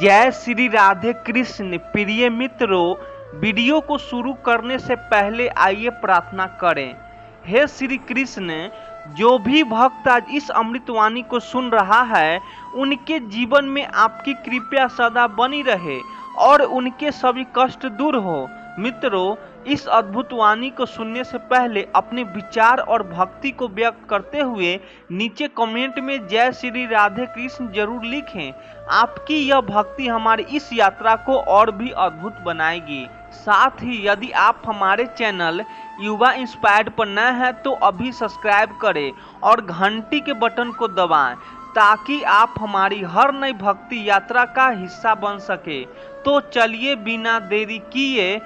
जय श्री राधे कृष्ण। प्रिय मित्रों, वीडियो को शुरू करने से पहले आइए प्रार्थना करें। हे श्री कृष्ण, जो भी भक्त आज इस अमृतवाणी को सुन रहा है, उनके जीवन में आपकी कृपा सदा बनी रहे और उनके सभी कष्ट दूर हो। मित्रों, इस अद्भुत वाणी को सुनने से पहले अपने विचार और भक्ति को व्यक्त करते हुए नीचे कमेंट में जय श्री राधे कृष्ण जरूर लिखें। आपकी यह भक्ति हमारी इस यात्रा को और भी अद्भुत बनाएगी। साथ ही यदि आप हमारे चैनल युवा इंस्पायर्ड पर नए हैं तो अभी सब्सक्राइब करें और घंटी के बटन को दबाएं ताकि आप हमारी हर नई भक्ति यात्रा का हिस्सा बन सके। तो चलिए बिना देरी किए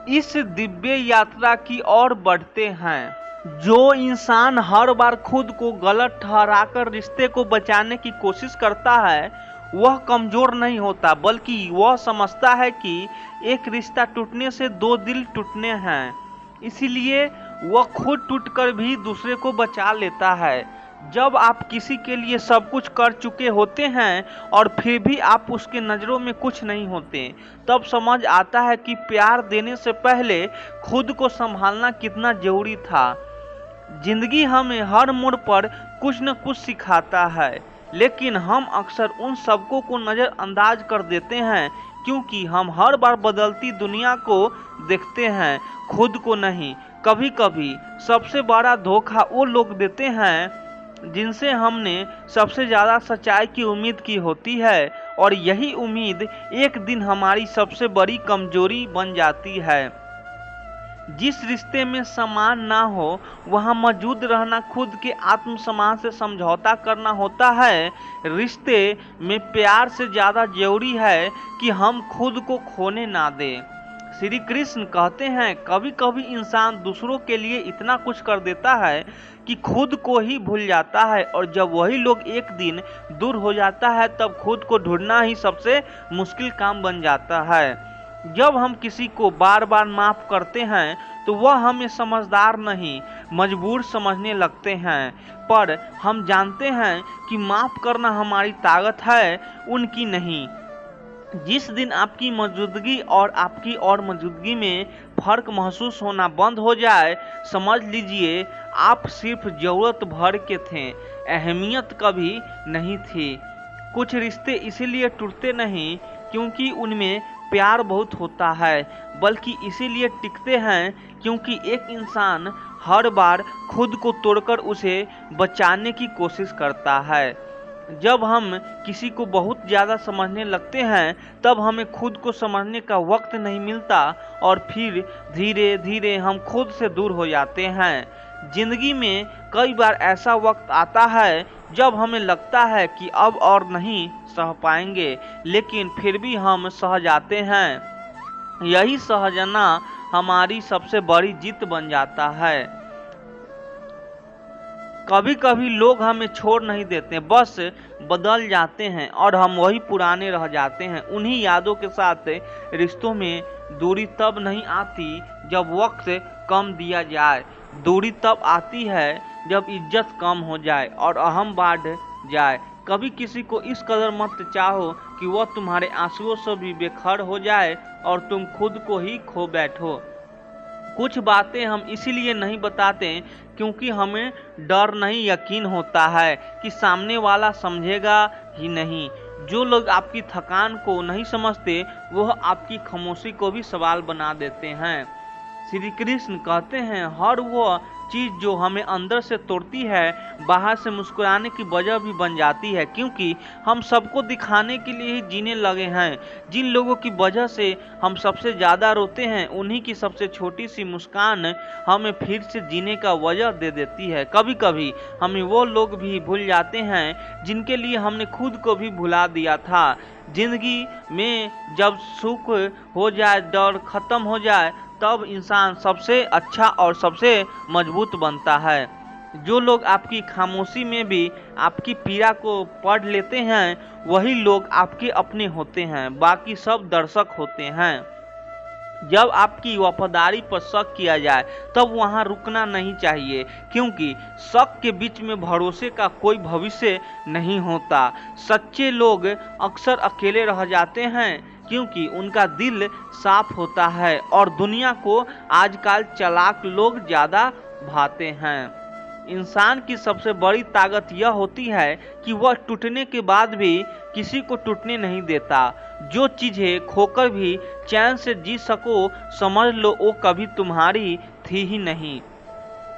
इस दिव्य यात्रा की ओर बढ़ते हैं। जो इंसान हर बार खुद को गलत ठहराकर रिश्ते को बचाने की कोशिश करता है, वह कमजोर नहीं होता, बल्कि वह समझता है कि एक रिश्ता टूटने से दो दिल टूटने हैं। इसीलिए वह खुद टूटकर भी दूसरे को बचा लेता है। जब आप किसी के लिए सब कुछ कर चुके होते हैं और फिर भी आप उसके नज़रों में कुछ नहीं होते, तब समझ आता है कि प्यार देने से पहले खुद को संभालना कितना जरूरी था। जिंदगी हमें हर मोड़ पर कुछ न कुछ सिखाता है, लेकिन हम अक्सर उन सबको को नज़रअंदाज कर देते हैं क्योंकि हम हर बार बदलती दुनिया को देखते हैं, खुद को नहीं। कभी कभी सबसे बड़ा धोखा वो लोग देते हैं जिनसे हमने सबसे ज़्यादा सच्चाई की उम्मीद की होती है, और यही उम्मीद एक दिन हमारी सबसे बड़ी कमजोरी बन जाती है। जिस रिश्ते में सम्मान ना हो वहाँ मौजूद रहना खुद के आत्मसम्मान से समझौता करना होता है। रिश्ते में प्यार से ज़्यादा जरूरी है कि हम खुद को खोने ना दें। श्री कृष्ण कहते हैं, कभी कभी इंसान दूसरों के लिए इतना कुछ कर देता है कि खुद को ही भूल जाता है, और जब वही लोग एक दिन दूर हो जाता है तब खुद को ढूंढना ही सबसे मुश्किल काम बन जाता है। जब हम किसी को बार बार माफ़ करते हैं तो वह हमें समझदार नहीं, मजबूर समझने लगते हैं, पर हम जानते हैं कि माफ़ करना हमारी ताकत है, उनकी नहीं। जिस दिन आपकी मौजूदगी और आपकी और मौजूदगी में फ़र्क महसूस होना बंद हो जाए, समझ लीजिए आप सिर्फ ज़रूरत भर के थे, अहमियत कभी नहीं थी। कुछ रिश्ते इसीलिए टूटते नहीं क्योंकि उनमें प्यार बहुत होता है, बल्कि इसीलिए टिकते हैं क्योंकि एक इंसान हर बार खुद को तोड़कर उसे बचाने की कोशिश करता है। जब हम किसी को बहुत ज़्यादा समझने लगते हैं तब हमें खुद को समझने का वक्त नहीं मिलता और फिर धीरे धीरे हम खुद से दूर हो जाते हैं। जिंदगी में कई बार ऐसा वक्त आता है जब हमें लगता है कि अब और नहीं सह पाएंगे, लेकिन फिर भी हम सह जाते हैं। यही सहजना हमारी सबसे बड़ी जीत बन जाता है। कभी कभी लोग हमें छोड़ नहीं देते, बस बदल जाते हैं और हम वही पुराने रह जाते हैं। उन्हीं यादों के साथ रिश्तों में दूरी तब नहीं आती जब वक्त कम दिया जाए, दूरी तब आती है जब इज्जत कम हो जाए और अहम बढ़ जाए। कभी किसी को इस कदर मत चाहो कि वह तुम्हारे आंसुओं से भी बेखबर हो जाए और तुम खुद को ही खो बैठो। कुछ बातें हम इसीलिए नहीं बताते क्योंकि हमें डर नहीं, यकीन होता है कि सामने वाला समझेगा ही नहीं। जो लोग आपकी थकान को नहीं समझते वह आपकी खामोशी को भी सवाल बना देते हैं। श्री कृष्ण कहते हैं, हर वो चीज़ जो हमें अंदर से तोड़ती है बाहर से मुस्कुराने की वजह भी बन जाती है, क्योंकि हम सबको दिखाने के लिए ही जीने लगे हैं। जिन लोगों की वजह से हम सबसे ज़्यादा रोते हैं, उन्हीं की सबसे छोटी सी मुस्कान हमें फिर से जीने का वजह दे देती है। कभी कभी हमें वो लोग भी भूल जाते हैं जिनके लिए हमने खुद को भी भुला दिया था। जिंदगी में जब सुख हो जाए, डर खत्म हो जाए, तब इंसान सबसे अच्छा और सबसे मजबूत बनता है। जो लोग आपकी खामोशी में भी आपकी पीड़ा को पढ़ लेते हैं, वही लोग आपके अपने होते हैं, बाकी सब दर्शक होते हैं। जब आपकी वफादारी पर शक किया जाए तब वहां रुकना नहीं चाहिए, क्योंकि शक के बीच में भरोसे का कोई भविष्य नहीं होता। सच्चे लोग अक्सर अकेले रह जाते हैं क्योंकि उनका दिल साफ होता है और दुनिया को आजकल चालाक लोग ज़्यादा भाते हैं। इंसान की सबसे बड़ी ताकत यह होती है कि वह टूटने के बाद भी किसी को टूटने नहीं देता। जो चीज़ें खोकर भी चैन से जी सको, समझ लो वो कभी तुम्हारी थी ही नहीं।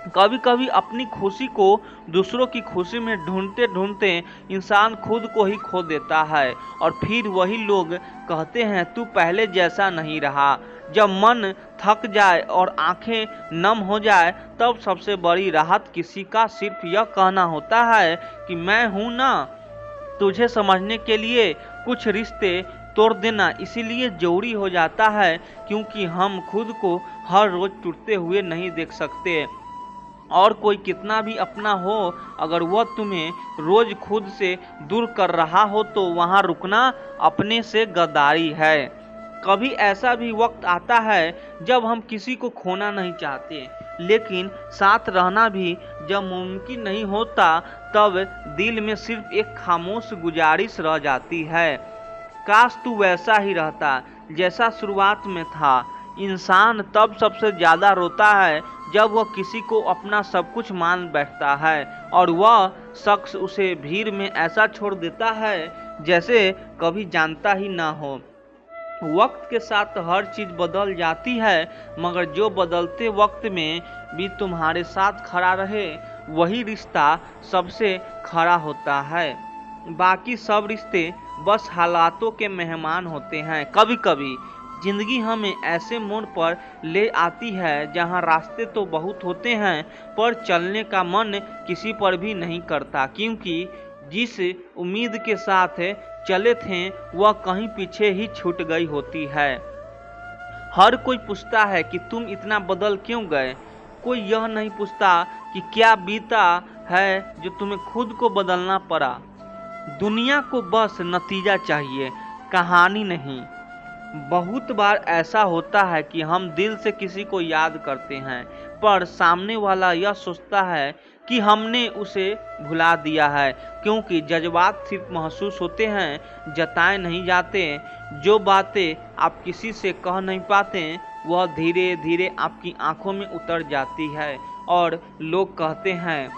कभी कभी अपनी खुशी को दूसरों की खुशी में ढूंढते ढूंढते इंसान खुद को ही खो देता है और फिर वही लोग कहते हैं तू पहले जैसा नहीं रहा। जब मन थक जाए और आंखें नम हो जाए तब सबसे बड़ी राहत किसी का सिर्फ यह कहना होता है कि मैं हूं ना। तुझे समझने के लिए कुछ रिश्ते तोड़ देना इसीलिए जरूरी हो जाता है क्योंकि हम खुद को हर रोज टूटते हुए नहीं देख सकते। और कोई कितना भी अपना हो, अगर वह तुम्हें रोज खुद से दूर कर रहा हो तो वहां रुकना अपने से गद्दारी है। कभी ऐसा भी वक्त आता है जब हम किसी को खोना नहीं चाहते, लेकिन साथ रहना भी जब मुमकिन नहीं होता, तब दिल में सिर्फ एक खामोश गुजारिश रह जाती है, काश तू वैसा ही रहता जैसा शुरुआत में था। इंसान तब सबसे ज़्यादा रोता है जब वह किसी को अपना सब कुछ मान बैठता है और वह शख्स उसे भीड़ में ऐसा छोड़ देता है जैसे कभी जानता ही ना हो। वक्त के साथ हर चीज़ बदल जाती है, मगर जो बदलते वक्त में भी तुम्हारे साथ खड़ा रहे वही रिश्ता सबसे खड़ा होता है। बाकी सब रिश्ते बस हालातों के मेहमान होते हैं। कभी कभी जिंदगी हमें ऐसे मोड़ पर ले आती है जहां रास्ते तो बहुत होते हैं पर चलने का मन किसी पर भी नहीं करता, क्योंकि जिस उम्मीद के साथ चले थे वह कहीं पीछे ही छूट गई होती है। हर कोई पूछता है कि तुम इतना बदल क्यों गए, कोई यह नहीं पूछता कि क्या बीता है जो तुम्हें खुद को बदलना पड़ा। दुनिया को बस नतीजा चाहिए, कहानी नहीं। बहुत बार ऐसा होता है कि हम दिल से किसी को याद करते हैं पर सामने वाला यह सोचता है कि हमने उसे भुला दिया है, क्योंकि जज्बात सिर्फ महसूस होते हैं, जताए नहीं जाते। जो बातें आप किसी से कह नहीं पाते वह धीरे धीरे आपकी आंखों में उतर जाती है और लोग कहते हैं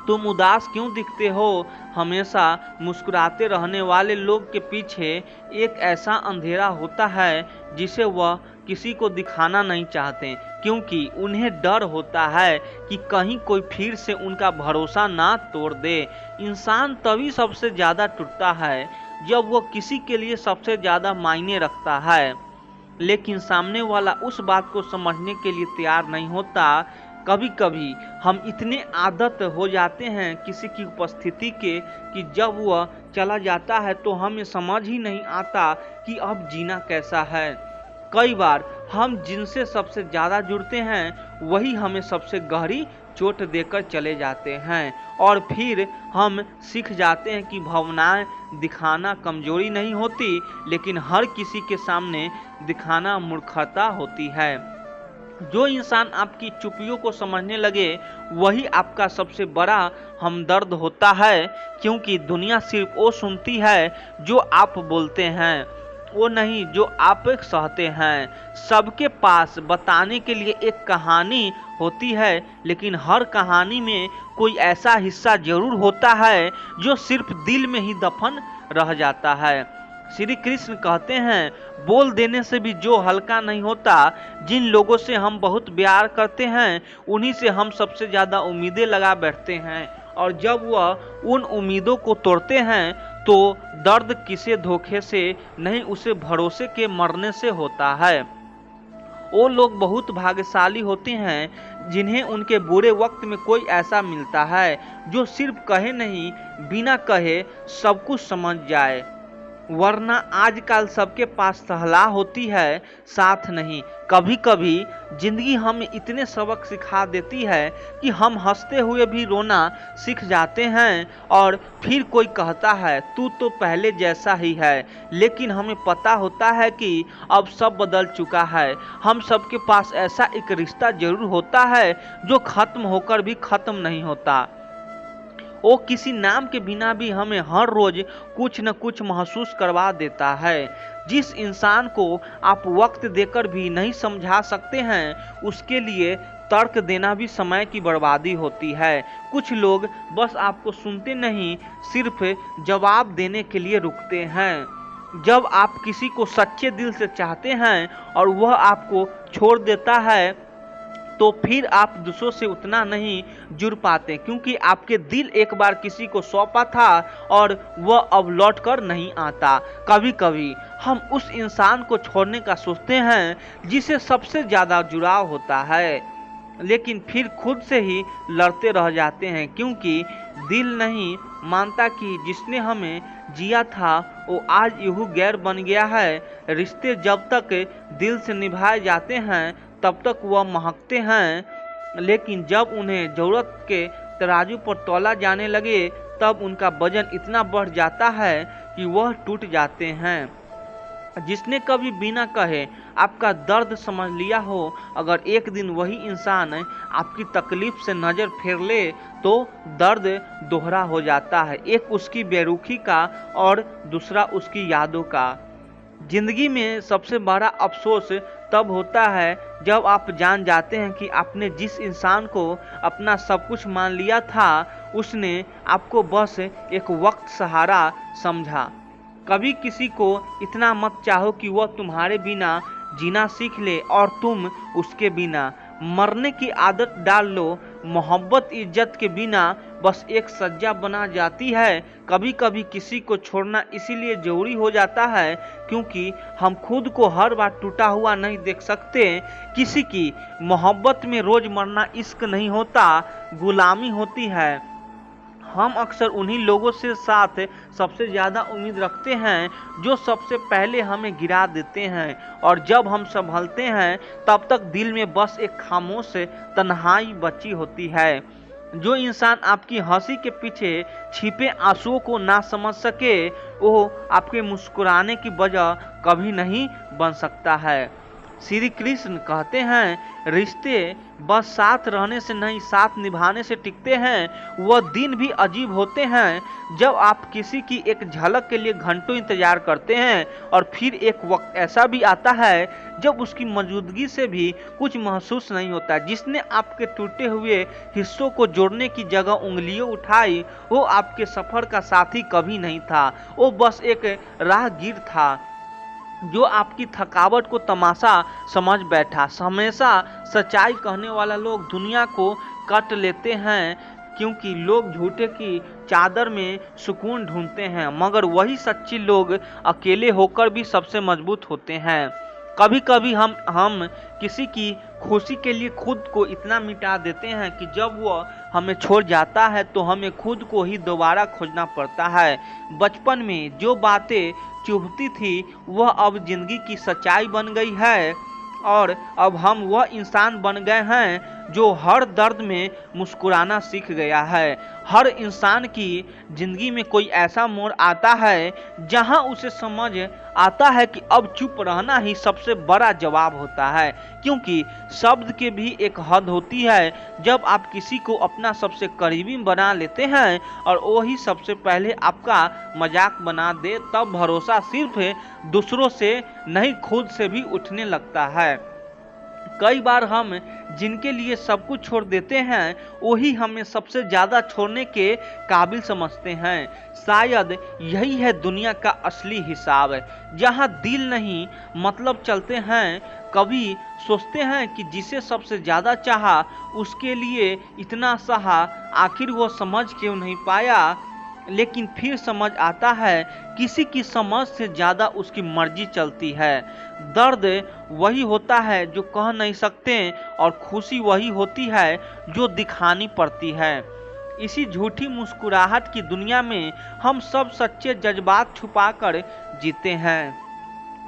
तुम उदास क्यों दिखते हो। हमेशा मुस्कुराते रहने वाले लोग के पीछे एक ऐसा अंधेरा होता है जिसे वह किसी को दिखाना नहीं चाहते, क्योंकि उन्हें डर होता है कि कहीं कोई फिर से उनका भरोसा ना तोड़ दे। इंसान तभी सबसे ज़्यादा टूटता है जब वह किसी के लिए सबसे ज़्यादा मायने रखता है, लेकिन सामने वाला उस बात को समझने के लिए तैयार नहीं होता। कभी कभी हम इतने आदत हो जाते हैं किसी की उपस्थिति के कि जब वह चला जाता है तो हमें समझ ही नहीं आता कि अब जीना कैसा है। कई बार हम जिनसे सबसे ज़्यादा जुड़ते हैं वही हमें सबसे गहरी चोट देकर चले जाते हैं और फिर हम सीख जाते हैं कि भावनाएं दिखाना कमजोरी नहीं होती, लेकिन हर किसी के सामने दिखाना मूर्खता होती है। जो इंसान आपकी चुप्पियों को समझने लगे वही आपका सबसे बड़ा हमदर्द होता है, क्योंकि दुनिया सिर्फ वो सुनती है जो आप बोलते हैं, वो नहीं जो आप सहते हैं। सबके पास बताने के लिए एक कहानी होती है, लेकिन हर कहानी में कोई ऐसा हिस्सा जरूर होता है जो सिर्फ दिल में ही दफन रह जाता है। श्री कृष्ण कहते हैं बोल देने से भी जो हल्का नहीं होता। जिन लोगों से हम बहुत प्यार करते हैं उन्हीं से हम सबसे ज़्यादा उम्मीदें लगा बैठते हैं, और जब वह उन उम्मीदों को तोड़ते हैं तो दर्द किसी धोखे से नहीं, उसे भरोसे के मरने से होता है। वो लोग बहुत भाग्यशाली होते हैं जिन्हें उनके बुरे वक्त में कोई ऐसा मिलता है जो सिर्फ कहे नहीं बिना कहे सब कुछ समझ जाए। वरना आजकल सबके पास सलाह होती है, साथ नहीं। कभी कभी जिंदगी हमें इतने सबक सिखा देती है कि हम हंसते हुए भी रोना सीख जाते हैं। और फिर कोई कहता है तू तो पहले जैसा ही है, लेकिन हमें पता होता है कि अब सब बदल चुका है। हम सबके पास ऐसा एक रिश्ता जरूर होता है जो खत्म होकर भी खत्म नहीं होता। वो किसी नाम के बिना भी हमें हर रोज कुछ न कुछ महसूस करवा देता है। जिस इंसान को आप वक्त देकर भी नहीं समझा सकते हैं, उसके लिए तर्क देना भी समय की बर्बादी होती है। कुछ लोग बस आपको सुनते नहीं, सिर्फ जवाब देने के लिए रुकते हैं। जब आप किसी को सच्चे दिल से चाहते हैं और वह आपको छोड़ देता है, तो फिर आप दूसरों से उतना नहीं जुड़ पाते, क्योंकि आपके दिल एक बार किसी को सौंपा था और वह अब लौट कर नहीं आता। कभी कभी हम उस इंसान को छोड़ने का सोचते हैं जिसे सबसे ज़्यादा जुड़ाव होता है, लेकिन फिर खुद से ही लड़ते रह जाते हैं, क्योंकि दिल नहीं मानता कि जिसने हमें जिया था वो आज यूं गैर बन गया है। रिश्ते जब तक दिल से निभाए जाते हैं तब तक वह महकते हैं, लेकिन जब उन्हें ज़रूरत के तराजू पर तौला जाने लगे तब उनका वजन इतना बढ़ जाता है कि वह टूट जाते हैं। जिसने कभी बिना कहे आपका दर्द समझ लिया हो, अगर एक दिन वही इंसान आपकी तकलीफ से नज़र फेर ले तो दर्द दोहरा हो जाता है, एक उसकी बेरुखी का और दूसरा उसकी यादों का। जिंदगी में सबसे बड़ा अफसोस तब होता है जब आप जान जाते हैं कि आपने जिस इंसान को अपना सब कुछ मान लिया था, उसने आपको बस एक वक्त सहारा समझा। कभी किसी को इतना मत चाहो कि वह तुम्हारे बिना जीना सीख ले और तुम उसके बिना। मरने की आदत डाल लो। मोहब्बत इज्जत के बिना बस एक सज्जा बना जाती है। कभी कभी किसी को छोड़ना इसीलिए जरूरी हो जाता है क्योंकि हम खुद को हर बार टूटा हुआ नहीं देख सकते। किसी की मोहब्बत में रोज मरना इश्क नहीं होता, गुलामी होती है। हम अक्सर उन्हीं लोगों से साथ सबसे ज़्यादा उम्मीद रखते हैं जो सबसे पहले हमें गिरा देते हैं, और जब हम संभलते हैं तब तक दिल में बस एक खामोश तन्हाई बची होती है। जो इंसान आपकी हंसी के पीछे छिपे आंसुओं को ना समझ सके, वो आपके मुस्कुराने की वजह कभी नहीं बन सकता है। श्री कृष्ण कहते हैं रिश्ते बस साथ रहने से नहीं, साथ निभाने से टिकते हैं। वह दिन भी अजीब होते हैं जब आप किसी की एक झलक के लिए घंटों इंतजार करते हैं, और फिर एक वक्त ऐसा भी आता है जब उसकी मौजूदगी से भी कुछ महसूस नहीं होता। जिसने आपके टूटे हुए हिस्सों को जोड़ने की जगह उंगलियों उठाई, वो आपके सफर का साथी कभी नहीं था, वो बस एक राहगीर था जो आपकी थकावट को तमाशा समझ बैठा। हमेशा सच्चाई कहने वाला लोग दुनिया को काट लेते हैं, क्योंकि लोग झूठे की चादर में सुकून ढूंढते हैं, मगर वही सच्चे लोग अकेले होकर भी सबसे मजबूत होते हैं। कभी कभी हम किसी की खुशी के लिए खुद को इतना मिटा देते हैं कि जब वह हमें छोड़ जाता है तो हमें खुद को ही दोबारा खोजना पड़ता है। बचपन में जो बातें चुभती थी वह अब जिंदगी की सच्चाई बन गई है, और अब हम वह इंसान बन गए हैं जो हर दर्द में मुस्कुराना सीख गया है। हर इंसान की जिंदगी में कोई ऐसा मोड़ आता है जहां उसे समझ आता है कि अब चुप रहना ही सबसे बड़ा जवाब होता है, क्योंकि शब्द के भी एक हद होती है। जब आप किसी को अपना सबसे करीबी बना लेते हैं और वही सबसे पहले आपका मजाक बना दे, तब भरोसा सिर्फ दूसरों से नहीं खुद से भी उठने लगता है। कई बार हम जिनके लिए सब कुछ छोड़ देते हैं वही हमें सबसे ज़्यादा छोड़ने के काबिल समझते हैं। शायद यही है दुनिया का असली हिसाब, जहां दिल नहीं मतलब चलते हैं। कभी सोचते हैं कि जिसे सबसे ज़्यादा चाहा उसके लिए इतना सहा, आखिर वो समझ क्यों नहीं पाया। लेकिन फिर समझ आता है किसी की समझ से ज़्यादा उसकी मर्जी चलती है। दर्द वही होता है जो कह नहीं सकते, और खुशी वही होती है जो दिखानी पड़ती है। इसी झूठी मुस्कुराहट की दुनिया में हम सब सच्चे जज्बात छुपाकर जीते हैं।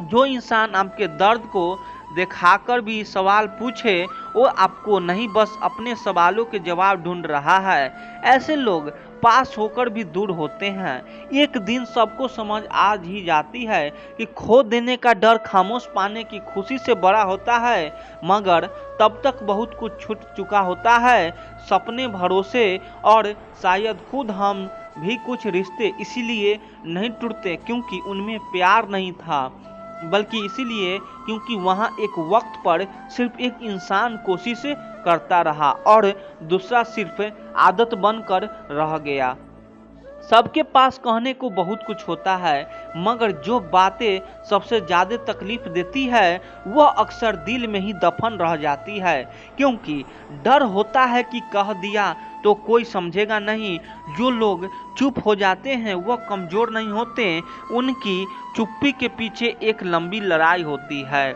जो इंसान आपके दर्द को दिखाकर भी सवाल पूछे वो आपको नहीं बस अपने सवालों के जवाब ढूंढ रहा है। ऐसे लोग पास होकर भी दूर होते हैं। एक दिन सबको समझ आ ही जाती है कि खो देने का डर खामोश पाने की खुशी से बड़ा होता है, मगर तब तक बहुत कुछ छूट चुका होता है, सपने, भरोसे और शायद खुद हम भी। कुछ रिश्ते इसीलिए नहीं टूटते क्योंकि उनमें प्यार नहीं था, बल्कि इसीलिए क्योंकि वहाँ एक वक्त पर सिर्फ एक इंसान कोशिश करता रहा और दूसरा सिर्फ आदत बनकर रह गया। सबके पास कहने को बहुत कुछ होता है, मगर जो बातें सबसे ज़्यादा तकलीफ देती है वह अक्सर दिल में ही दफन रह जाती है, क्योंकि डर होता है कि कह दिया तो कोई समझेगा नहीं। जो लोग चुप हो जाते हैं वह कमज़ोर नहीं होते, उनकी चुप्पी के पीछे एक लंबी लड़ाई होती है,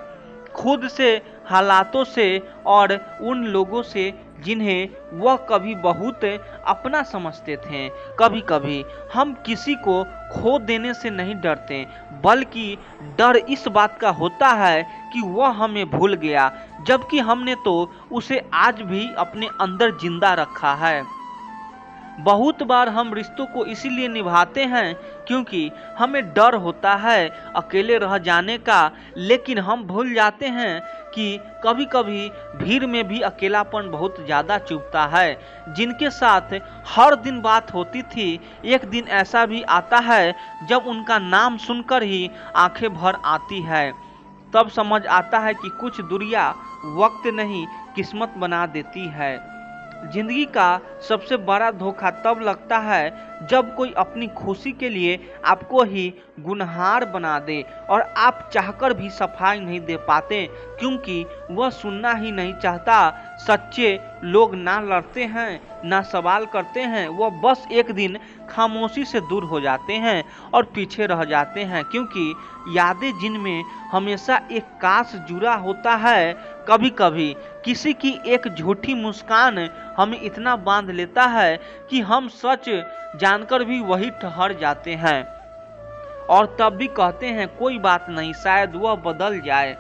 खुद से, हालातों से और उन लोगों से जिन्हें वह कभी बहुत अपना समझते थे। कभी कभी हम किसी को खो देने से नहीं डरते, बल्कि डर इस बात का होता है कि वह हमें भूल गया, जबकि हमने तो उसे आज भी अपने अंदर जिंदा रखा है। बहुत बार हम रिश्तों को इसीलिए निभाते हैं क्योंकि हमें डर होता है अकेले रह जाने का, लेकिन हम भूल जाते हैं कि कभी कभी भीड़ में भी अकेलापन बहुत ज़्यादा चुभता है। जिनके साथ हर दिन बात होती थी, एक दिन ऐसा भी आता है जब उनका नाम सुनकर ही आंखें भर आती है। तब समझ आता है कि कुछ दूरियां वक्त नहीं किस्मत बना देती है। जिंदगी का सबसे बड़ा धोखा तब लगता है जब कोई अपनी खुशी के लिए आपको ही गुनहगार बना दे और आप चाहकर भी सफाई नहीं दे पाते, क्योंकि वह सुनना ही नहीं चाहता। सच्चे लोग ना लड़ते हैं ना सवाल करते हैं, वह बस एक दिन खामोशी से दूर हो जाते हैं और पीछे रह जाते हैं, क्योंकि यादें जिनमें हमेशा एक काश जुड़ा होता है। कभी कभी किसी की एक झूठी मुस्कान हमें इतना बांध लेता है कि हम सच जानकर भी वही ठहर जाते हैं और तब भी कहते हैं कोई बात नहीं, शायद वह बदल जाए।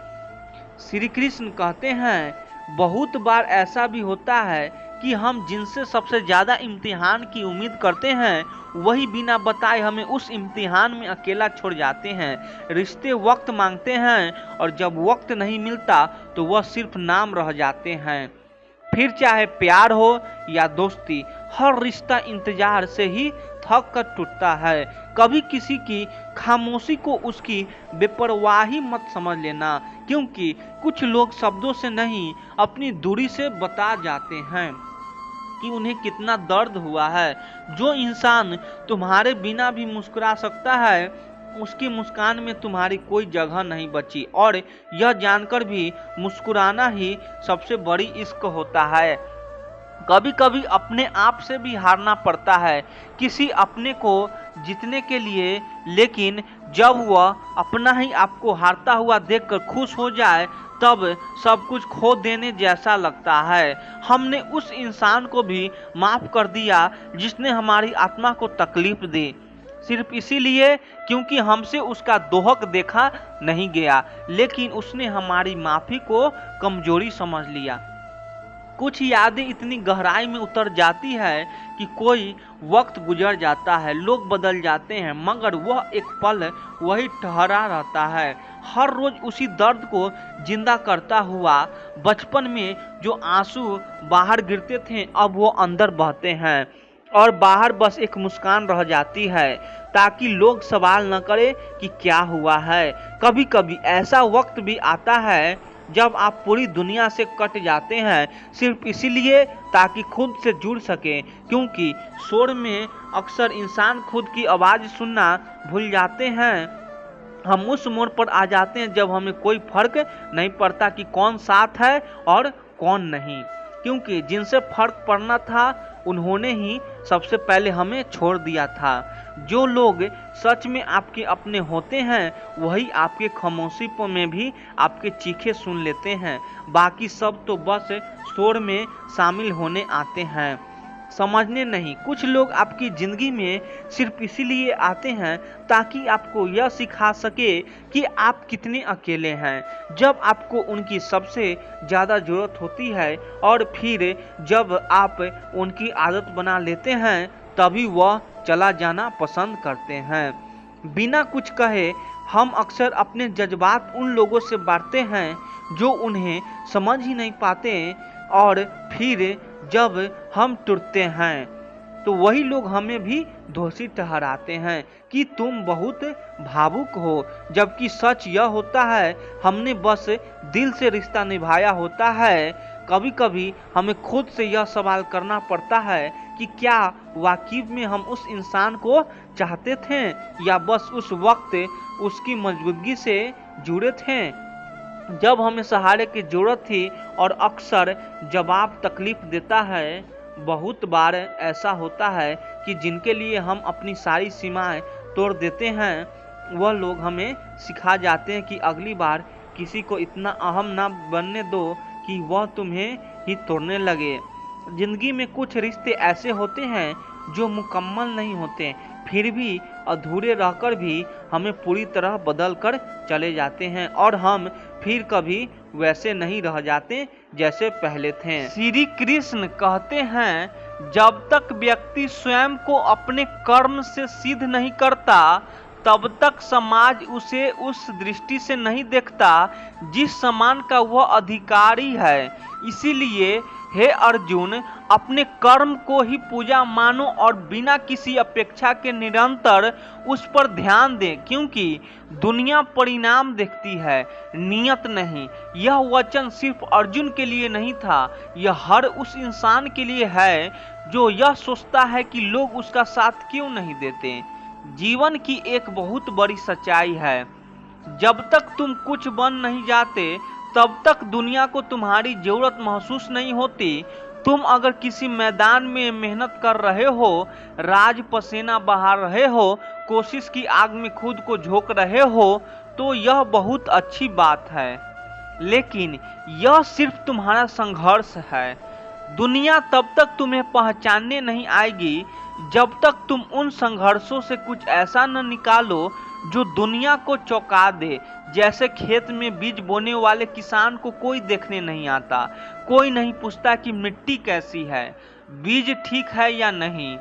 श्री कृष्ण कहते हैं बहुत बार ऐसा भी होता है कि हम जिनसे सबसे ज़्यादा इम्तिहान की उम्मीद करते हैं वही बिना बताए हमें उस इम्तिहान में अकेला छोड़ जाते हैं। रिश्ते वक्त मांगते हैं और जब वक्त नहीं मिलता तो वह सिर्फ नाम रह जाते हैं। फिर चाहे प्यार हो या दोस्ती, हर रिश्ता इंतजार से ही थक कर टूटता है। कभी किसी की खामोशी को उसकी बेपरवाही मत समझ लेना, क्योंकि कुछ लोग शब्दों से नहीं अपनी दूरी से बता जाते हैं कि उन्हें कितना दर्द हुआ है। जो इंसान तुम्हारे बिना भी मुस्कुरा सकता है उसकी मुस्कान में तुम्हारी कोई जगह नहीं बची, और यह जानकर भी मुस्कुराना ही सबसे बड़ी इश्क होता है। कभी कभी अपने आप से भी हारना पड़ता है किसी अपने को जीतने के लिए, लेकिन जब वह अपना ही आपको हारता हुआ देखकर खुश हो जाए तब सब कुछ खो देने जैसा लगता है। हमने उस इंसान को भी माफ़ कर दिया जिसने हमारी आत्मा को तकलीफ दी, सिर्फ इसीलिए क्योंकि हमसे उसका दोहक देखा नहीं गया, लेकिन उसने हमारी माफ़ी को कमजोरी समझ लिया। कुछ यादें इतनी गहराई में उतर जाती है कि कोई वक्त गुजर जाता है, लोग बदल जाते हैं, मगर वह एक पल वही ठहरा रहता है, हर रोज उसी दर्द को जिंदा करता हुआ। बचपन में जो आंसू बाहर गिरते थे अब वो अंदर बहते हैं और बाहर बस एक मुस्कान रह जाती है, ताकि लोग सवाल न करें कि क्या हुआ है। कभी कभी ऐसा वक्त भी आता है जब आप पूरी दुनिया से कट जाते हैं सिर्फ इसीलिए ताकि खुद से जुड़ सकें, क्योंकि शोर में अक्सर इंसान खुद की आवाज़ सुनना भूल जाते हैं। हम उस मोड़ पर आ जाते हैं जब हमें कोई फर्क नहीं पड़ता कि कौन साथ है और कौन नहीं, क्योंकि जिनसे फर्क पड़ना था उन्होंने ही सबसे पहले हमें छोड़ दिया था। जो लोग सच में आपके अपने होते हैं वही आपके खामोशी में भी आपके चीखे सुन लेते हैं, बाकी सब तो बस शोर में शामिल होने आते हैं। समझने नहीं। कुछ लोग आपकी ज़िंदगी में सिर्फ इसीलिए आते हैं ताकि आपको यह सिखा सके कि आप कितने अकेले हैं जब आपको उनकी सबसे ज़्यादा ज़रूरत होती है, और फिर जब आप उनकी आदत बना लेते हैं तभी वह चला जाना पसंद करते हैं। बिना कुछ कहे हम अक्सर अपने जज्बात उन लोगों से बांटते हैं जो उन्हें समझ ही नहीं पाते, और फिर जब हम टूटते हैं तो वही लोग हमें भी दोषी ठहराते हैं कि तुम बहुत भावुक हो, जबकि सच यह होता है हमने बस दिल से रिश्ता निभाया होता है। कभी कभी हमें खुद से यह सवाल करना पड़ता है कि क्या वाकई में हम उस इंसान को चाहते थे या बस उस वक्त उसकी मौजूदगी से जुड़े थे जब हमें सहारे की जरूरत थी। और अक्सर जवाब तकलीफ देता है। बहुत बार ऐसा होता है कि जिनके लिए हम अपनी सारी सीमाएं तोड़ देते हैं वह लोग हमें सिखा जाते हैं कि अगली बार किसी को इतना अहम ना बनने दो कि वह तुम्हें ही तोड़ने लगे। जिंदगी में कुछ रिश्ते ऐसे होते हैं जो मुकम्मल नहीं होते, फिर भी अधूरे रहकर भी हमें पूरी तरह बदल कर चले जाते हैं, और हम फिर कभी वैसे नहीं रह जाते जैसे पहले थे। श्री कृष्ण कहते हैं, जब तक व्यक्ति स्वयं को अपने कर्म से सिद्ध नहीं करता तब तक समाज उसे उस दृष्टि से नहीं देखता जिस सम्मान का वह अधिकारी है। इसीलिए हे अर्जुन, अपने कर्म को ही पूजा मानो और बिना किसी अपेक्षा के निरंतर उस पर ध्यान दें, क्योंकि दुनिया परिणाम देखती है, नियत नहीं। यह वचन सिर्फ अर्जुन के लिए नहीं था, यह हर उस इंसान के लिए है जो यह सोचता है कि लोग उसका साथ क्यों नहीं देते। जीवन की एक बहुत बड़ी सच्चाई है, जब तक तुम कुछ बन नहीं जाते तब तक दुनिया को तुम्हारी जरूरत महसूस नहीं होती। तुम अगर किसी मैदान में मेहनत कर रहे हो, राज पसीना बहा रहे हो, कोशिश की आग में खुद को झोंक रहे हो, तो यह बहुत अच्छी बात है, लेकिन यह सिर्फ तुम्हारा संघर्ष है। दुनिया तब तक तुम्हें पहचानने नहीं आएगी जब तक तुम उन संघर्षों से कुछ ऐसा न निकालो जो दुनिया को चौंका दे। जैसे खेत में बीज बोने वाले किसान को कोई देखने नहीं आता, कोई नहीं पूछता कि मिट्टी कैसी है, बीज ठीक है या नहीं,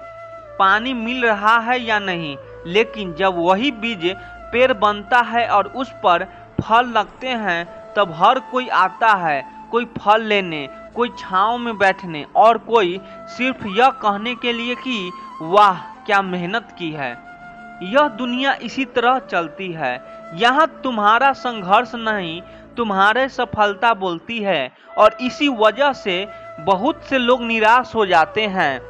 पानी मिल रहा है या नहीं। लेकिन जब वही बीज पेड़ बनता है और उस पर फल लगते हैं तब हर कोई आता है, कोई फल लेने, कोई छांव में बैठने और कोई सिर्फ यह कहने के लिए कि वाह क्या मेहनत की है। यह दुनिया इसी तरह चलती है। यहाँ तुम्हारा संघर्ष नहीं, तुम्हारे सफलता बोलती है, और इसी वजह से बहुत से लोग निराश हो जाते हैं।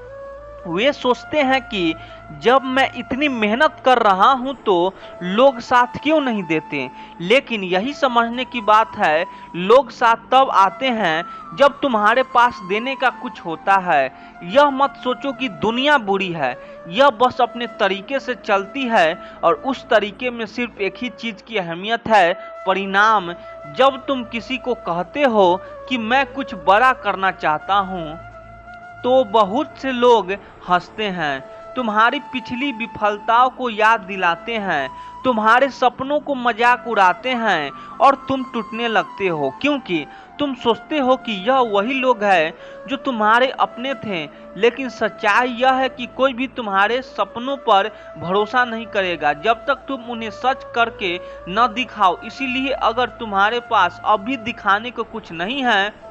वे सोचते हैं कि जब मैं इतनी मेहनत कर रहा हूं तो लोग साथ क्यों नहीं देते। लेकिन यही समझने की बात है, लोग साथ तब आते हैं जब तुम्हारे पास देने का कुछ होता है। यह मत सोचो कि दुनिया बुरी है, यह बस अपने तरीके से चलती है, और उस तरीके में सिर्फ एक ही चीज की अहमियत है, परिणाम। जब तुम किसी को कहते हो कि मैं कुछ बड़ा करना चाहता हूँ तो बहुत से लोग हंसते हैं, तुम्हारी पिछली विफलताओं को याद दिलाते हैं, तुम्हारे सपनों को मजाक उड़ाते हैं, और तुम टूटने लगते हो क्योंकि तुम सोचते हो कि यह वही लोग हैं जो तुम्हारे अपने थे। लेकिन सच्चाई यह है कि कोई भी तुम्हारे सपनों पर भरोसा नहीं करेगा जब तक तुम उन्हें सच करके न दिखाओ। इसीलिए अगर तुम्हारे पास अभी दिखाने को कुछ नहीं है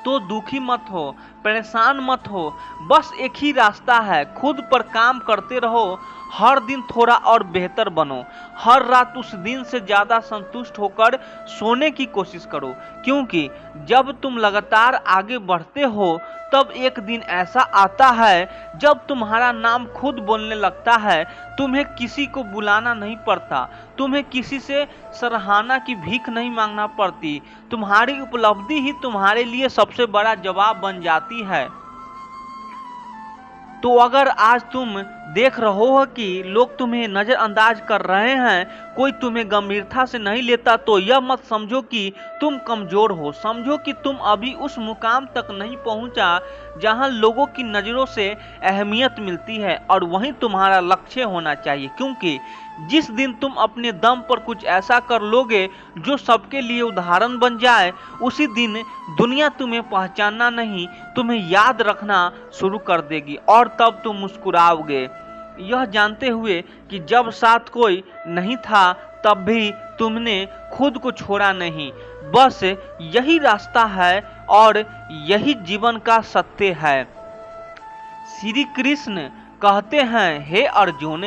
तो दुखी मत हो, परेशान मत हो। बस एक ही रास्ता है, खुद पर काम करते रहो, हर दिन थोड़ा और बेहतर बनो, हर रात उस दिन से ज़्यादा संतुष्ट होकर सोने की कोशिश करो, क्योंकि जब तुम लगातार आगे बढ़ते हो तब एक दिन ऐसा आता है जब तुम्हारा नाम खुद बोलने लगता है। तुम्हें किसी को बुलाना नहीं पड़ता, तुम्हें किसी से सराहना की भीख नहीं मांगना पड़ती, तुम्हारी उपलब्धि ही तुम्हारे लिए सबसे बड़ा जवाब बन जाती है। तो अगर आज तुम देख रहे हो कि लोग तुम्हें नज़रअंदाज कर रहे हैं, कोई तुम्हें गंभीरता से नहीं लेता, तो यह मत समझो कि तुम कमज़ोर हो। समझो कि तुम अभी उस मुकाम तक नहीं पहुंचा जहां लोगों की नज़रों से अहमियत मिलती है, और वहीं तुम्हारा लक्ष्य होना चाहिए। क्योंकि जिस दिन तुम अपने दम पर कुछ ऐसा कर लोगे जो सबके लिए उदाहरण बन जाए, उसी दिन दुनिया तुम्हें पहचानना नहीं, तुम्हें याद रखना शुरू कर देगी। और तब तुम मुस्कुराओगे, यह जानते हुए कि जब साथ कोई नहीं था तब भी तुमने खुद को छोड़ा नहीं। बस यही रास्ता है और यही जीवन का सत्य है। श्री कृष्ण कहते हैं, हे अर्जुन,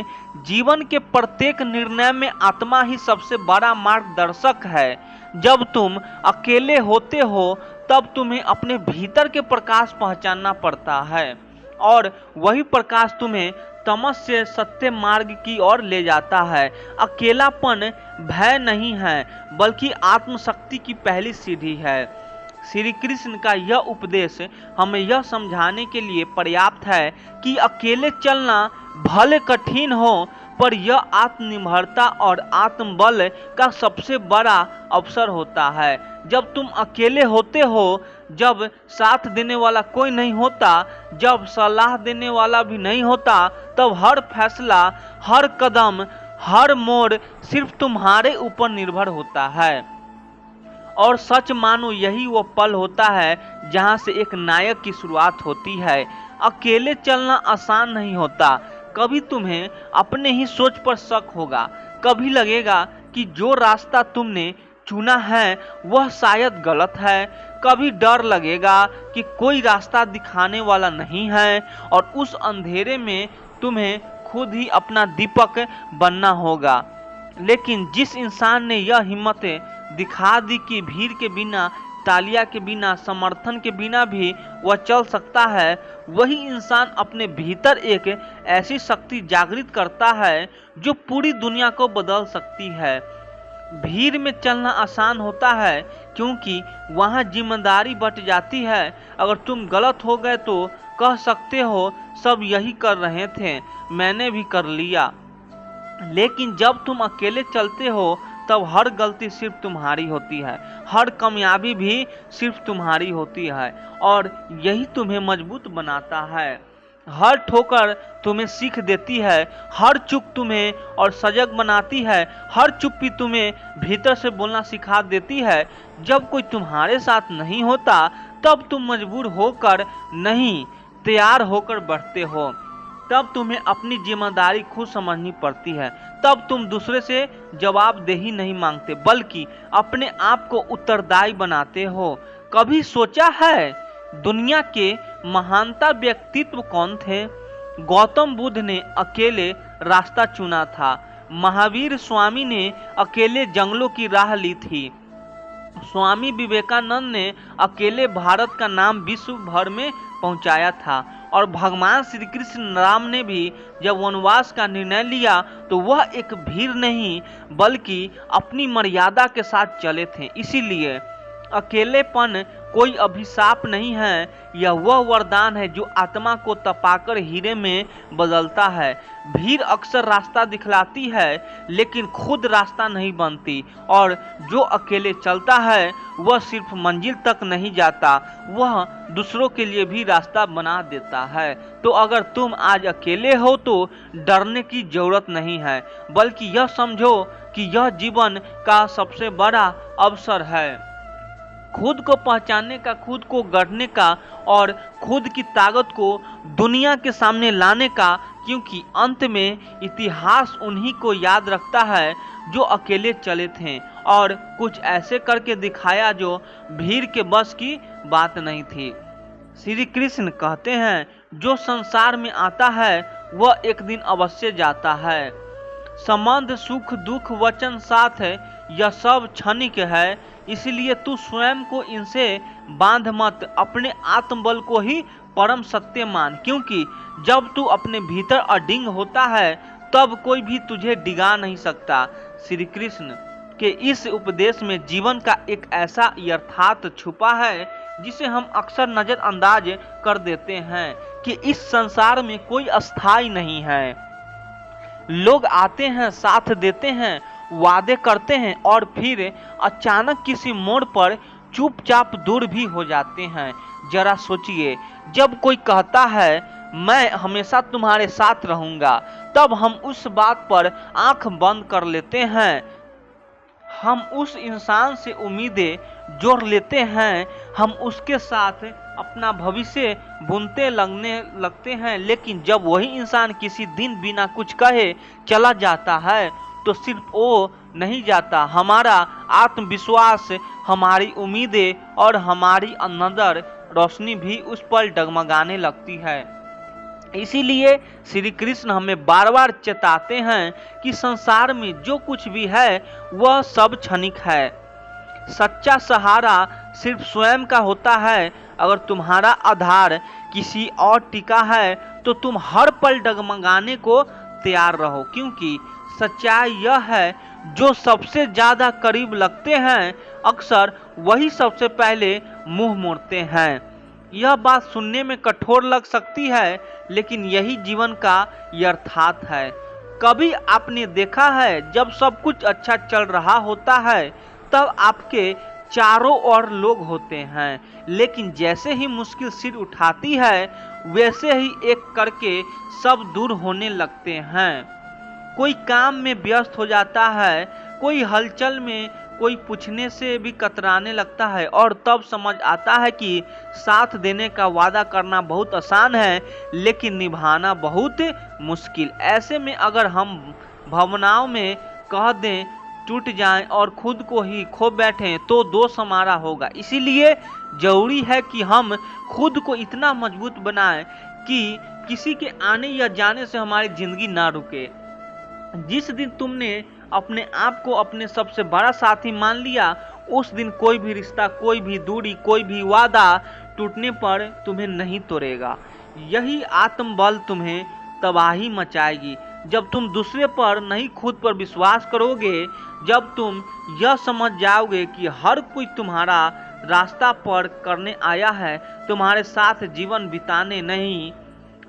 जीवन के प्रत्येक निर्णय में आत्मा ही सबसे बड़ा मार्गदर्शक है। जब तुम अकेले होते हो तब तुम्हें अपने भीतर के प्रकाश पहचानना पड़ता है, और वही प्रकाश तुम्हें तमस से सत्य मार्ग की ओर ले जाता है। अकेलापन भय नहीं है, बल्कि आत्मशक्ति की पहली सीढ़ी है। श्री कृष्ण का यह उपदेश हमें यह समझाने के लिए पर्याप्त है कि अकेले चलना भले कठिन हो, पर यह आत्मनिर्भरता और आत्मबल का सबसे बड़ा अवसर होता है। जब तुम अकेले होते हो, जब साथ देने वाला कोई नहीं होता, जब सलाह देने वाला भी नहीं होता, तब हर फैसला, हर कदम, हर मोड़ सिर्फ तुम्हारे ऊपर निर्भर होता है। और सच मानो यही वो पल होता है जहां से एक नायक की शुरुआत होती है। अकेले चलना आसान नहीं होता। कभी तुम्हें अपने ही सोच पर शक होगा, कभी लगेगा कि जो रास्ता तुमने चुना है वह शायद गलत है, कभी डर लगेगा कि कोई रास्ता दिखाने वाला नहीं है, और उस अंधेरे में तुम्हें खुद ही अपना दीपक बनना होगा। लेकिन जिस इंसान ने यह हिम्मत दिखा दी कि भीड़ के बिना, तालिया के बिना, समर्थन के बिना भी वह चल सकता है, वही इंसान अपने भीतर एक ऐसी शक्ति जागृत करता है जो पूरी दुनिया को बदल सकती है। भीड़ में चलना आसान होता है क्योंकि वहाँ जिम्मेदारी बंट जाती है। अगर तुम गलत हो गए तो कह सकते हो, सब यही कर रहे थे, मैंने भी कर लिया। लेकिन जब तुम अकेले चलते हो तब हर गलती सिर्फ तुम्हारी होती है, हर कामयाबी भी सिर्फ तुम्हारी होती है, और यही तुम्हें मजबूत बनाता है। हर ठोकर तुम्हें सीख देती है, हर चूक तुम्हें और सजग बनाती है, हर चुप्पी तुम्हें भीतर से बोलना सिखा देती है। जब कोई तुम्हारे साथ नहीं होता तब तुम मजबूर होकर नहीं, तैयार होकर बढ़ते हो। तब तुम्हें अपनी जिम्मेदारी खुद समझनी पड़ती है। तब तुम दूसरे से जवाबदेही नहीं मांगते, बल्कि अपने आप को उत्तरदायी बनाते हो। कभी सोचा है दुनिया के महानता व्यक्तित्व कौन थे? गौतम बुद्ध ने अकेले रास्ता चुना था। महावीर स्वामी ने अकेले जंगलों की राह ली थी। स्वामी विवेकानंद ने अकेले भारत का नाम विश्व भर में पहुंचाया था। और भगवान श्री कृष्ण राम ने भी जब वनवास का निर्णय लिया तो वह एक भीड़ नहीं, बल्कि अपनी मर्यादा के साथ चले थे। इसीलिए अकेलेपन कोई अभिशाप नहीं है, यह वह वरदान है जो आत्मा को तपाकर हीरे में बदलता है। भीड़ अक्सर रास्ता दिखलाती है, लेकिन खुद रास्ता नहीं बनती, और जो अकेले चलता है वह सिर्फ मंजिल तक नहीं जाता, वह दूसरों के लिए भी रास्ता बना देता है। तो अगर तुम आज अकेले हो तो डरने की जरूरत नहीं है, बल्कि यह समझो कि यह जीवन का सबसे बड़ा अवसर है। खुद को पहचानने का, खुद को गढ़ने का, और खुद की ताकत को दुनिया के सामने लाने का, क्योंकि अंत में इतिहास उन्हीं को याद रखता है जो अकेले चले थे और कुछ ऐसे करके दिखाया जो भीड़ के बस की बात नहीं थी। श्री कृष्ण कहते हैं, जो संसार में आता है वह एक दिन अवश्य जाता है। संबंध, सुख दुख, वचन, साथ यह सब क्षणिक है, इसलिए तू स्वयं को इनसे बांध मत, अपने आत्मबल को ही परम सत्य मान। क्योंकि जब तू अपने भीतर अडिंग होता है तब कोई भी तुझे डिगा नहीं सकता। श्री कृष्ण के इस उपदेश में जीवन का एक ऐसा यथार्थ छुपा है जिसे हम अक्सर नजरअंदाज कर देते हैं। कि इस संसार में कोई अस्थाई नहीं है। लोग आते हैं, साथ देते हैं, वादे करते हैं और फिर अचानक किसी मोड़ पर चुपचाप दूर भी हो जाते हैं। जरा सोचिए, जब कोई कहता है मैं हमेशा तुम्हारे साथ रहूंगा, तब हम उस बात पर आंख बंद कर लेते हैं। हम उस इंसान से उम्मीदें जोड़ लेते हैं, हम उसके साथ अपना भविष्य बुनते लगते हैं। लेकिन जब वही इंसान किसी दिन बिना कुछ कहे चला जाता है, तो सिर्फ वो नहीं जाता, हमारा आत्मविश्वास, हमारी उम्मीदें और हमारी अंदर रोशनी भी उस पर डगमगाने लगती है। इसीलिए श्री कृष्ण हमें बार बार चेताते हैं कि संसार में जो कुछ भी है वह सब क्षणिक है। सच्चा सहारा सिर्फ स्वयं का होता है। अगर तुम्हारा आधार किसी और टिका है तो तुम हर पल डगमगाने को तैयार रहो, क्योंकि सच्चाई यह है जो सबसे ज्यादा करीब लगते हैं अक्सर वही सबसे पहले मुंह मोड़ते हैं। यह बात सुनने में कठोर लग सकती है, लेकिन यही जीवन का यथार्थ है। कभी आपने देखा है जब सब कुछ अच्छा चल रहा होता है तब आपके चारों ओर लोग होते हैं, लेकिन जैसे ही मुश्किल सिर उठाती है वैसे ही एक करके सब दूर होने लगते हैं। कोई काम में व्यस्त हो जाता है, कोई हलचल में, कोई पूछने से भी कतराने लगता है और तब समझ आता है कि साथ देने का वादा करना बहुत आसान है, लेकिन निभाना बहुत मुश्किल। ऐसे में अगर हम भावनाओं में कह दें, टूट जाएं और खुद को ही खो बैठें तो दोष हमारा होगा। इसीलिए जरूरी है कि हम खुद को इतना मजबूत बनाएं कि किसी के आने या जाने से हमारी जिंदगी ना रुके। जिस दिन तुमने अपने आप को अपने सबसे बड़ा साथी मान लिया, उस दिन कोई भी रिश्ता, कोई भी दूरी, कोई भी वादा टूटने पर तुम्हें नहीं तोड़ेगा। यही आत्मबल तुम्हें तबाही मचाएगी। जब तुम दूसरे पर नहीं खुद पर विश्वास करोगे, जब तुम यह समझ जाओगे कि हर कोई तुम्हारा रास्ता पार करने आया है, तुम्हारे साथ जीवन बिताने नहीं।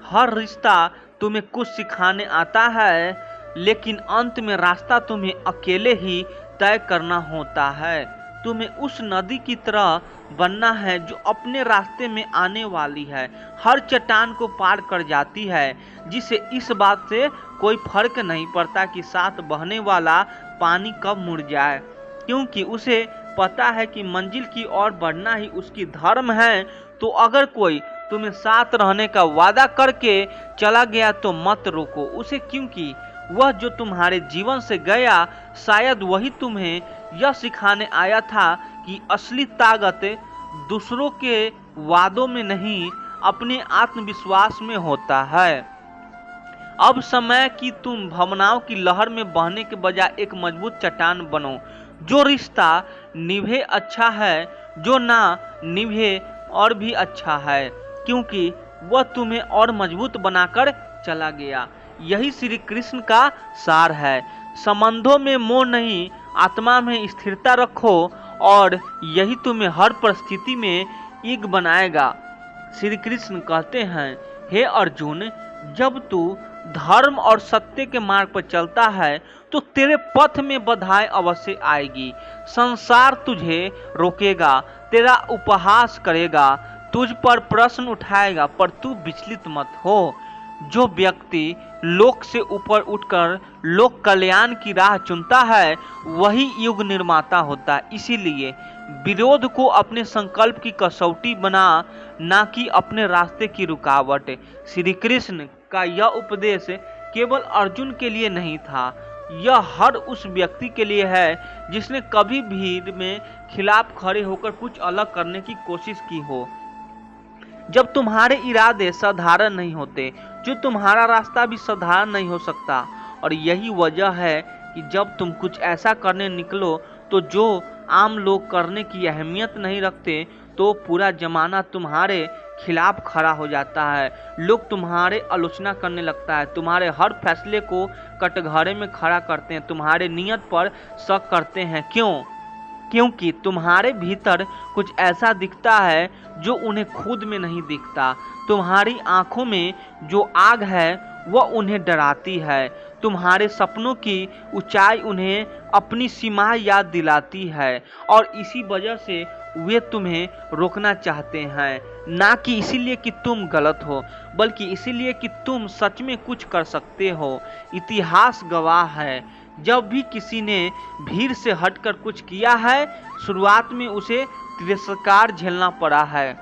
हर रिश्ता तुम्हें कुछ सिखाने आता है, लेकिन अंत में रास्ता तुम्हें अकेले ही तय करना होता है। तुम्हें उस नदी की तरह बनना है जो अपने रास्ते में आने वाली है, हर चट्टान को पार कर जाती है, जिसे इस बात से कोई फर्क नहीं पड़ता कि साथ बहने वाला पानी कब मुड़ जाए, क्योंकि उसे पता है कि मंजिल की ओर बढ़ना ही उसकी धर्म है। तो अगर कोई तुम्हें साथ रहने का वादा करके चला गया तो मत रोको उसे, क्योंकि वह जो तुम्हारे जीवन से गया शायद वही तुम्हें यह सिखाने आया था कि असली ताकत दूसरों के वादों में नहीं, अपने आत्मविश्वास में होता है। अब समय कि तुम भावनाओं की लहर में बहने के बजाय एक मजबूत चट्टान बनो। जो रिश्ता निभे अच्छा है, जो ना निभे और भी अच्छा है, क्योंकि वह तुम्हें और मजबूत बनाकर चला गया। यही श्री कृष्ण का सार है। संबंधों में मोह नहीं, आत्मा में स्थिरता रखो और यही तुम्हें हर परिस्थिति में ईग बनाएगा। श्री कृष्ण कहते हैं, हे अर्जुन, जब तू धर्म और सत्य के मार्ग पर चलता है तो तेरे पथ में बाधाएं अवश्य आएगी। संसार तुझे रोकेगा, तेरा उपहास करेगा, तुझ पर प्रश्न उठाएगा, पर तू विचलित मत हो। जो व्यक्ति लोक से ऊपर उठकर लोक कल्याण की राह चुनता है वही युग निर्माता होता है। इसीलिए विरोध को अपने संकल्प की कसौटी बना, ना कि अपने रास्ते की रुकावट। श्री कृष्ण का यह उपदेश केवल अर्जुन के लिए नहीं था, यह हर उस व्यक्ति के लिए है जिसने कभी भीड़ में खिलाफ खड़े होकर कुछ अलग करने की कोशिश की हो। जब तुम्हारे इरादे साधारण नहीं होते, जो तुम्हारा रास्ता भी साधारण नहीं हो सकता। और यही वजह है कि जब तुम कुछ ऐसा करने निकलो तो जो आम लोग करने की अहमियत नहीं रखते, तो पूरा जमाना तुम्हारे खिलाफ खड़ा हो जाता है। लोग तुम्हारे आलोचना करने लगता है, तुम्हारे हर फैसले को कटघरे में खड़ा करते हैं, तुम्हारे नियत पर शक करते हैं। क्यों? क्योंकि तुम्हारे भीतर कुछ ऐसा दिखता है जो उन्हें खुद में नहीं दिखता। तुम्हारी आंखों में जो आग है वह उन्हें डराती है। तुम्हारे सपनों की ऊंचाई उन्हें अपनी सीमा याद दिलाती है और इसी वजह से वे तुम्हें रोकना चाहते हैं, ना कि इसीलिए कि तुम गलत हो, बल्कि इसीलिए कि तुम सच में कुछ कर सकते हो। इतिहास गवाह है, जब भी किसी ने भीड़ से हटकर कुछ किया है, शुरुआत में उसे तिरस्कार झेलना पड़ा है।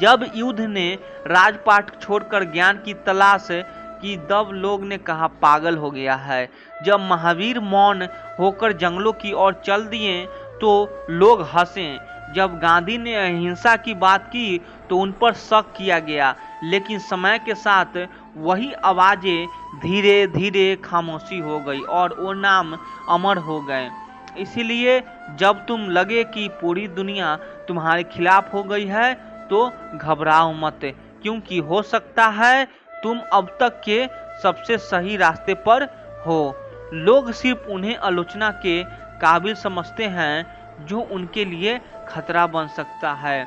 जब युद्ध ने राजपाट छोड़कर ज्ञान की तलाश की, तब लोग ने कहा पागल हो गया है। जब महावीर मौन होकर जंगलों की ओर चल दिए तो लोग हंसे। जब गांधी ने अहिंसा की बात की तो उन पर शक किया गया, लेकिन समय के साथ वही आवाजें धीरे धीरे खामोशी हो गई और वो नाम अमर हो गए। इसीलिए जब तुम लगे कि पूरी दुनिया तुम्हारे खिलाफ हो गई है तो घबराओ मत, क्योंकि हो सकता है तुम अब तक के सबसे सही रास्ते पर हो। लोग सिर्फ उन्हें आलोचना के काबिल समझते हैं जो उनके लिए खतरा बन सकता है।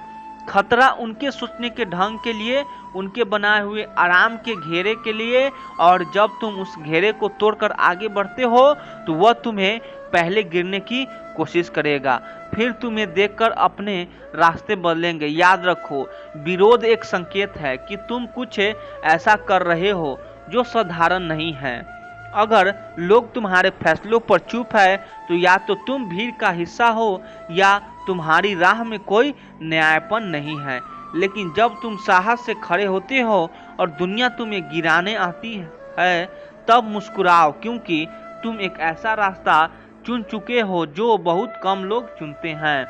खतरा उनके सोचने के ढंग के लिए, उनके बनाए हुए आराम के घेरे के लिए, और जब तुम उस घेरे को तोड़कर आगे बढ़ते हो तो वह तुम्हें पहले गिरने की कोशिश करेगा, फिर तुम्हें देखकर अपने रास्ते बदलेंगे। याद रखो, विरोध एक संकेत है कि तुम कुछ ऐसा कर रहे हो जो साधारण नहीं है। अगर लोग तुम्हारे फैसलों पर चुप है तो या तो तुम भीड़ का हिस्सा हो या तुम्हारी राह में कोई न्यायपन नहीं है। लेकिन जब तुम साहस से खड़े होते हो और दुनिया तुम्हें गिराने आती है, तब मुस्कुराओ, क्योंकि तुम एक ऐसा रास्ता चुन चुके हो जो बहुत कम लोग चुनते हैं।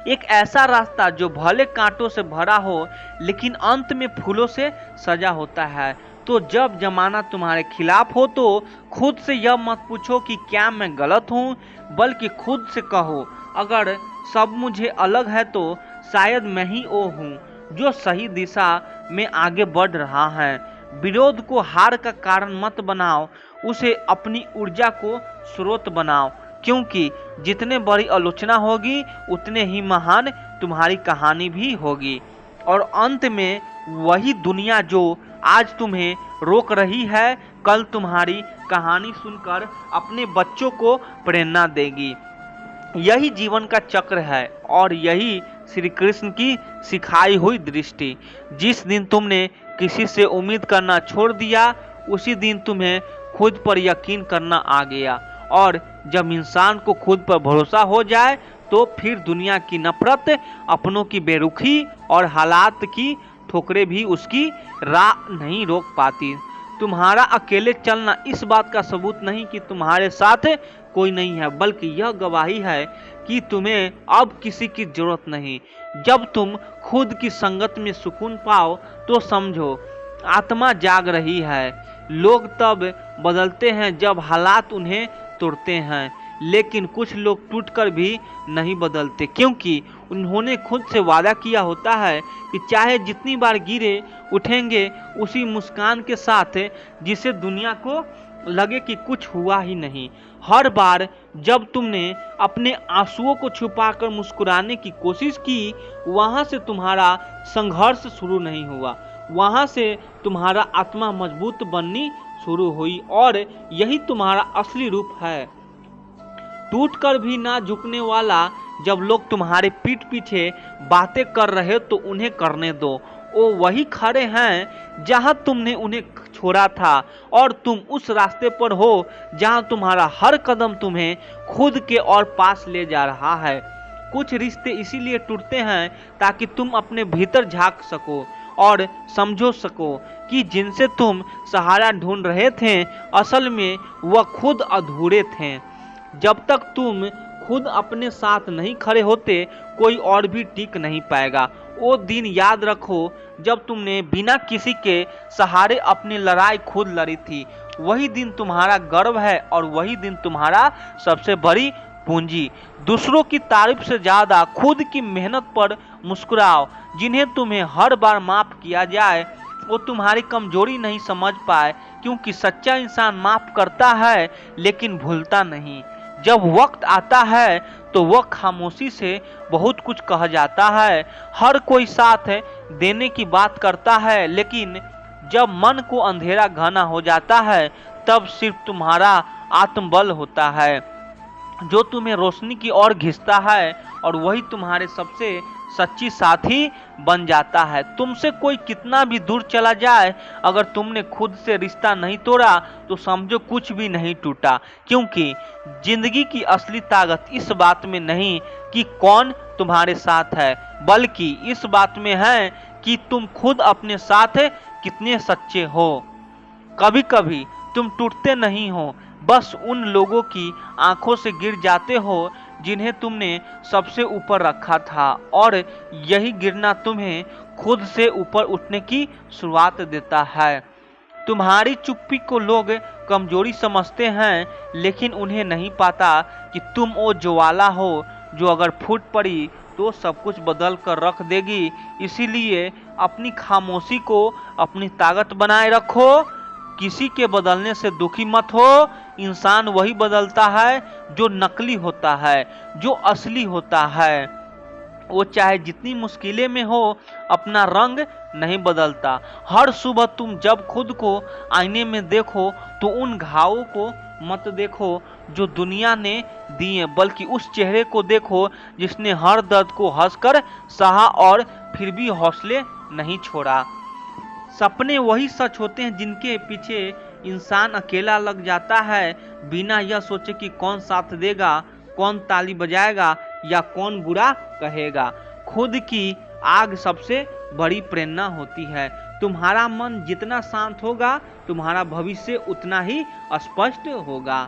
एक ऐसा रास्ता जो भले कांटों से भरा हो लेकिन अंत में फूलों से सजा होता है। तो जब जमाना तुम्हारे खिलाफ हो तो खुद से यह मत पूछो कि क्या मैं गलत हूँ, बल्कि खुद से कहो, अगर सब मुझे अलग है तो शायद मैं ही वो हूँ जो सही दिशा में आगे बढ़ रहा है। विरोध को हार का कारण मत बनाओ, उसे अपनी ऊर्जा को स्रोत बनाओ, क्योंकि जितने बड़ी आलोचना होगी उतने ही महान तुम्हारी कहानी भी होगी। और अंत में वही दुनिया जो आज तुम्हें रोक रही है, कल तुम्हारी कहानी सुनकर अपने बच्चों को प्रेरणा देगी। यही जीवन का चक्र है और यही श्री कृष्ण की सिखाई हुई दृष्टि। जिस दिन तुमने किसी से उम्मीद करना छोड़ दिया, उसी दिन तुम्हें खुद पर यकीन करना आ गया। और जब इंसान को खुद पर भरोसा हो जाए तो फिर दुनिया की नफरत, अपनों की बेरुखी और हालात की ठोकरें भी उसकी राह नहीं रोक पाती। तुम्हारा अकेले चलना इस बात का सबूत नहीं कि तुम्हारे साथ कोई नहीं है, बल्कि यह गवाही है कि तुम्हें अब किसी की जरूरत नहीं। जब तुम खुद की संगत में सुकून पाओ तो समझो आत्मा जाग रही है। लोग तब बदलते हैं जब हालात उन्हें तोड़ते हैं, लेकिन कुछ लोग टूटकर भी नहीं बदलते, क्योंकि उन्होंने खुद से वादा किया होता है कि चाहे जितनी बार गिरे उठेंगे उसी मुस्कान के साथ, जिसे दुनिया को लगे कि कुछ हुआ ही नहीं। हर बार जब तुमने अपने आंसुओं को छुपाकर मुस्कुराने की कोशिश की, वहां से तुम्हारा संघर्ष शुरू नहीं हुआ, वहां से तुम्हारा आत्मा मजबूत बननी शुरू हुई। और यही तुम्हारा असली रूप है, टूटकर भी ना झुकने वाला। जब लोग तुम्हारे पीठ पीछे बातें कर रहे तो उन्हें करने दो, वो वही खड़े हैं जहां तुमने उन्हें छोड़ा था, और तुम उस रास्ते पर हो जहां तुम्हारा हर कदम तुम्हें खुद के और पास ले जा रहा है। कुछ रिश्ते इसीलिए टूटते हैं ताकि तुम अपने भीतर झांक सको और समझो सको कि जिनसे तुम सहारा ढूंढ रहे थे, असल में वह खुद अधूरे थे। जब तक तुम खुद अपने साथ नहीं खड़े होते, कोई और भी टिक नहीं पाएगा। वो दिन याद रखो जब तुमने बिना किसी के सहारे अपनी लड़ाई खुद लड़ी थी। वही दिन तुम्हारा गर्व है और वही दिन तुम्हारा सबसे बड़ी पूंजी। दूसरों की तारीफ से ज्यादा खुद की मेहनत पर मुस्कुराओ। जिन्हें तुम्हें हर बार माफ किया जाए वो तुम्हारी कमजोरी नहीं समझ पाए, क्योंकि सच्चा इंसान माफ करता है लेकिन भूलता नहीं। जब वक्त आता है तो वह खामोशी से बहुत कुछ कहा जाता है। हर कोई साथ देने की बात करता है, लेकिन जब मन को अंधेरा घना हो जाता है तब सिर्फ तुम्हारा आत्मबल होता है जो तुम्हें रोशनी की ओर खींचता है, और वही तुम्हारे सबसे सच्ची साथी बन जाता है। तुमसे कोई कितना भी दूर चला जाए, अगर तुमने खुद से रिश्ता नहीं तोड़ा तो समझो कुछ भी नहीं टूटा, क्योंकि जिंदगी की असली ताकत इस बात में नहीं कि कौन तुम्हारे साथ है, बल्कि इस बात में है कि तुम खुद अपने साथ कितने सच्चे हो। कभी कभी तुम टूटते नहीं हो, बस उन लोगों की आंखों से गिर जाते हो जिन्हें तुमने सबसे ऊपर रखा था, और यही गिरना तुम्हें खुद से ऊपर उठने की शुरुआत देता है। तुम्हारी चुप्पी को लोग कमजोरी समझते हैं, लेकिन उन्हें नहीं पता कि तुम वो ज्वाला हो जो अगर फूट पड़ी तो सब कुछ बदल कर रख देगी। इसीलिए अपनी खामोशी को अपनी ताकत बनाए रखो। किसी के बदलने से दुखी मत हो। इंसान वही बदलता है जो नकली होता है, जो असली होता है। वो चाहे जितनी मुश्किलें में हो, अपना रंग नहीं बदलता। हर सुबह तुम जब खुद को आईने में देखो तो उन घावों को मत देखो जो दुनिया ने दिए, बल्कि उस चेहरे को देखो जिसने हर दर्द को हंसकर सहा और फिर भी हौसले नहीं छोड़ा। सपने वही सच होते हैं जिनके पीछे इंसान अकेला लग जाता है, बिना यह सोचे कि कौन साथ देगा, कौन ताली बजाएगा या कौन बुरा कहेगा। खुद की आग सबसे बड़ी प्रेरणा होती है। तुम्हारा मन जितना शांत होगा, तुम्हारा भविष्य उतना ही स्पष्ट होगा।